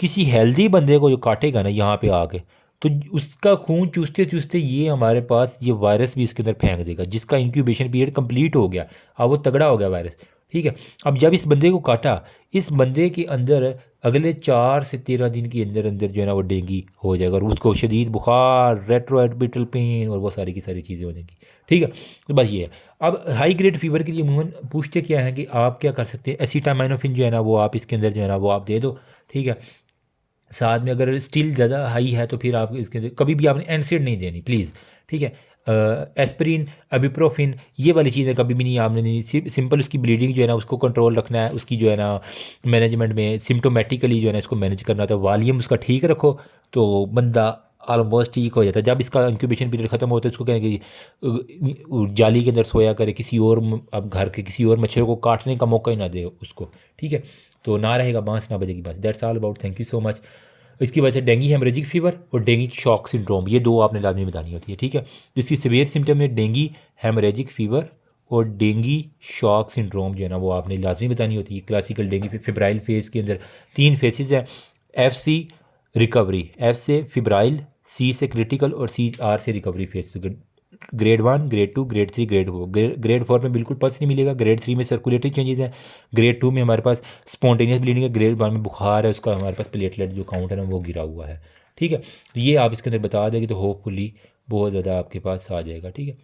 किसी हेल्दी बंदे को जो काटेगा ना यहाँ पे आके, तो उसका खून चूसते चूसते ये हमारे पास ये वायरस भी इसके अंदर फेंक देगा, जिसका इंक्यूबेशन पीरियड कंप्लीट हो गया। अब वो तगड़ा हो गया वायरस। ठीक है, अब जब इस बंदे को काटा, इस बंदे के अंदर अगले 4 से 13 दिन के अंदर अंदर जो है ना वो डेंगी हो जाएगा, और उसको शदीद बुखार, रेट्रोएडबिटल पेन और वो सारी की सारी चीज़ें हो जाएंगी। ठीक है, तो बस ये है। अब हाई ग्रेड फीवर के लिए अमूमन पूछते क्या है कि आप क्या कर सकते हैं, एसिटामिनोफेन जो है ना वो आप इसके अंदर जो है ना वो आप दे दो। ठीक है, साथ में अगर स्टिल ज़्यादा हाई है तो फिर आप इसके कभी भी आपने एनसिड नहीं देनी प्लीज़। ठीक है, एस्पिरिन, अबिप्रोफिन, ये वाली चीज़ें कभी भी नहीं आपने नहीं, सिंपल उसकी ब्लीडिंग जो है ना उसको कंट्रोल रखना है, उसकी जो है ना मैनेजमेंट में सिम्टोमेटिकली जो है ना इसको मैनेज करना होता है, वॉल्यूम उसका ठीक रखो तो बंदा ऑलमोस्ट ठीक हो जाता है। जब इसका इंक्यूबेशन पीरियड ख़त्म होता है इसको कहेंगे कि जाली के अंदर सोया करे, किसी और अब घर के किसी और मच्छरों को काटने का मौका ही ना दे उसको। ठीक है, तो ना रहेगा बांस ना बजेगी बांस। That's all about, thank you so much. इसकी वजह से डेंगी हेमरेजिक फीवर और डेंगी शॉक सिंड्रोम, ये दो आपने लाजमी बतानी होती है। ठीक है, जिसकी सीवियर सिम्टम है डेंगी हेमरेजिक फीवर और डेंगी शॉक सिंड्रोम जो है ना वो आपने लाजमी बतानी होती है। क्लासिकल डेंगी फेब्राइल फेज़ के अंदर 3 फेसेस हैं, FC, रिकवरी, एफ से फिब्राइल, सी से क्रिटिकल और सी आर से रिकवरी फेज। तो grade 1, grade 2, grade 3, grade 4। Grade 4 में बिल्कुल पल्स नहीं मिलेगा। ग्रेड 3 में सर्कुलेटरी चेंजेस हैं। ग्रेड 2 में हमारे पास स्पॉन्टेनियस ब्लीडिंग है। ग्रेड 1 में बुखार है, उसका हमारे पास प्लेटलेट जो काउंट है ना वो गिरा हुआ है। ठीक है, तो ये आप इसके अंदर बता देंगे तो होपफुली बहुत ज़्यादा आपके पास आ जाएगा। ठीक है,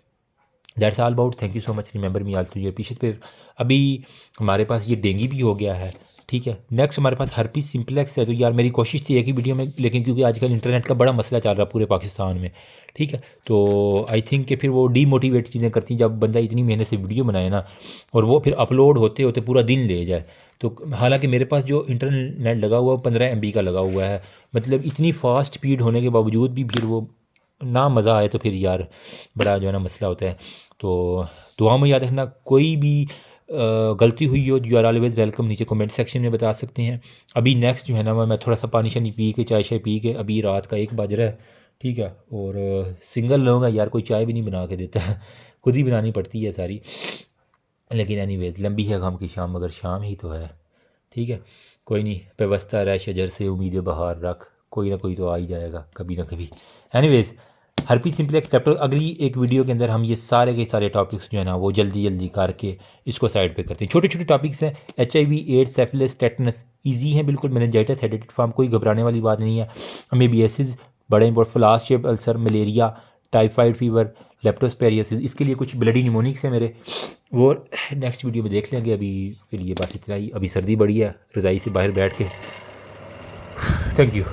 that's all about. Thank you so much, remember me also your पीछे। फिर अभी हमारे पास ये डेंगू भी हो गया है। ठीक है, नेक्स्ट हमारे पास हर्पीस सिम्प्लेक्स है। तो यार मेरी कोशिश थी एक ही वीडियो में, लेकिन क्योंकि आजकल इंटरनेट का बड़ा मसला चल रहा है पूरे पाकिस्तान में। ठीक है, तो आई थिंक कि फिर वो डीमोटिवेट चीज़ें करती हैं जब बंदा इतनी मेहनत से वीडियो बनाए ना, और वो फिर अपलोड होते होते पूरा दिन ले जाए। तो हालांकि मेरे पास जो इंटरनेट लगा हुआ है 15 MB का लगा हुआ है, मतलब इतनी फास्ट स्पीड होने के बावजूद भी फिर वो ना मज़ा आए तो फिर यार बड़ा जो है ना मसला होता है। तो दुआ में याद रखना, कोई भी गलती हुई हो, यू आर ऑलवेज़ वेलकम, नीचे कमेंट सेक्शन में बता सकते हैं। अभी नेक्स्ट जो है ना मैं थोड़ा सा पानी शानी पी के, चाय शाय पी के, अभी रात का 1 बज रहा है। ठीक है, और सिंगल लोग हैं यार, कोई चाय भी नहीं बना के देता है, खुद ही बनानी पड़ती है सारी। लेकिन एनीवेज, लंबी है गम की शाम मगर शाम ही तो है। ठीक है, कोई नहीं, पेवस्ता रह शजर से उम्मीद बहार रख, कोई ना कोई तो आ ही जाएगा कभी ना कभी। एनीवेज, हर्पीस सिम्प्लेक्स चैप्टर अगली एक वीडियो के अंदर हम ये सारे के सारे टॉपिक्स जो है ना वो जल्दी जल्दी करके इसको साइड पे करते हैं। छोटे छोटे टॉपिक्स हैं, HIV, AIDS, syphilis, tetanus easy हैं बिल्कुल, मेनिंजाइटिस, हेडेटिक फॉर्म, कोई घबराने वाली बात नहीं है। अमीबियासिस बड़े important, flask shape ulcer, malaria, typhoid fever, leptospirosis, इसके लिए कुछ ब्लडी निमोनिक्स है मेरे, वो नेक्स्ट वीडियो में देख लेंगे। अभी के लिए बस इतना ही, अभी सर्दी बड़ी है, रज़ाई से बाहर बैठ के। Thank you.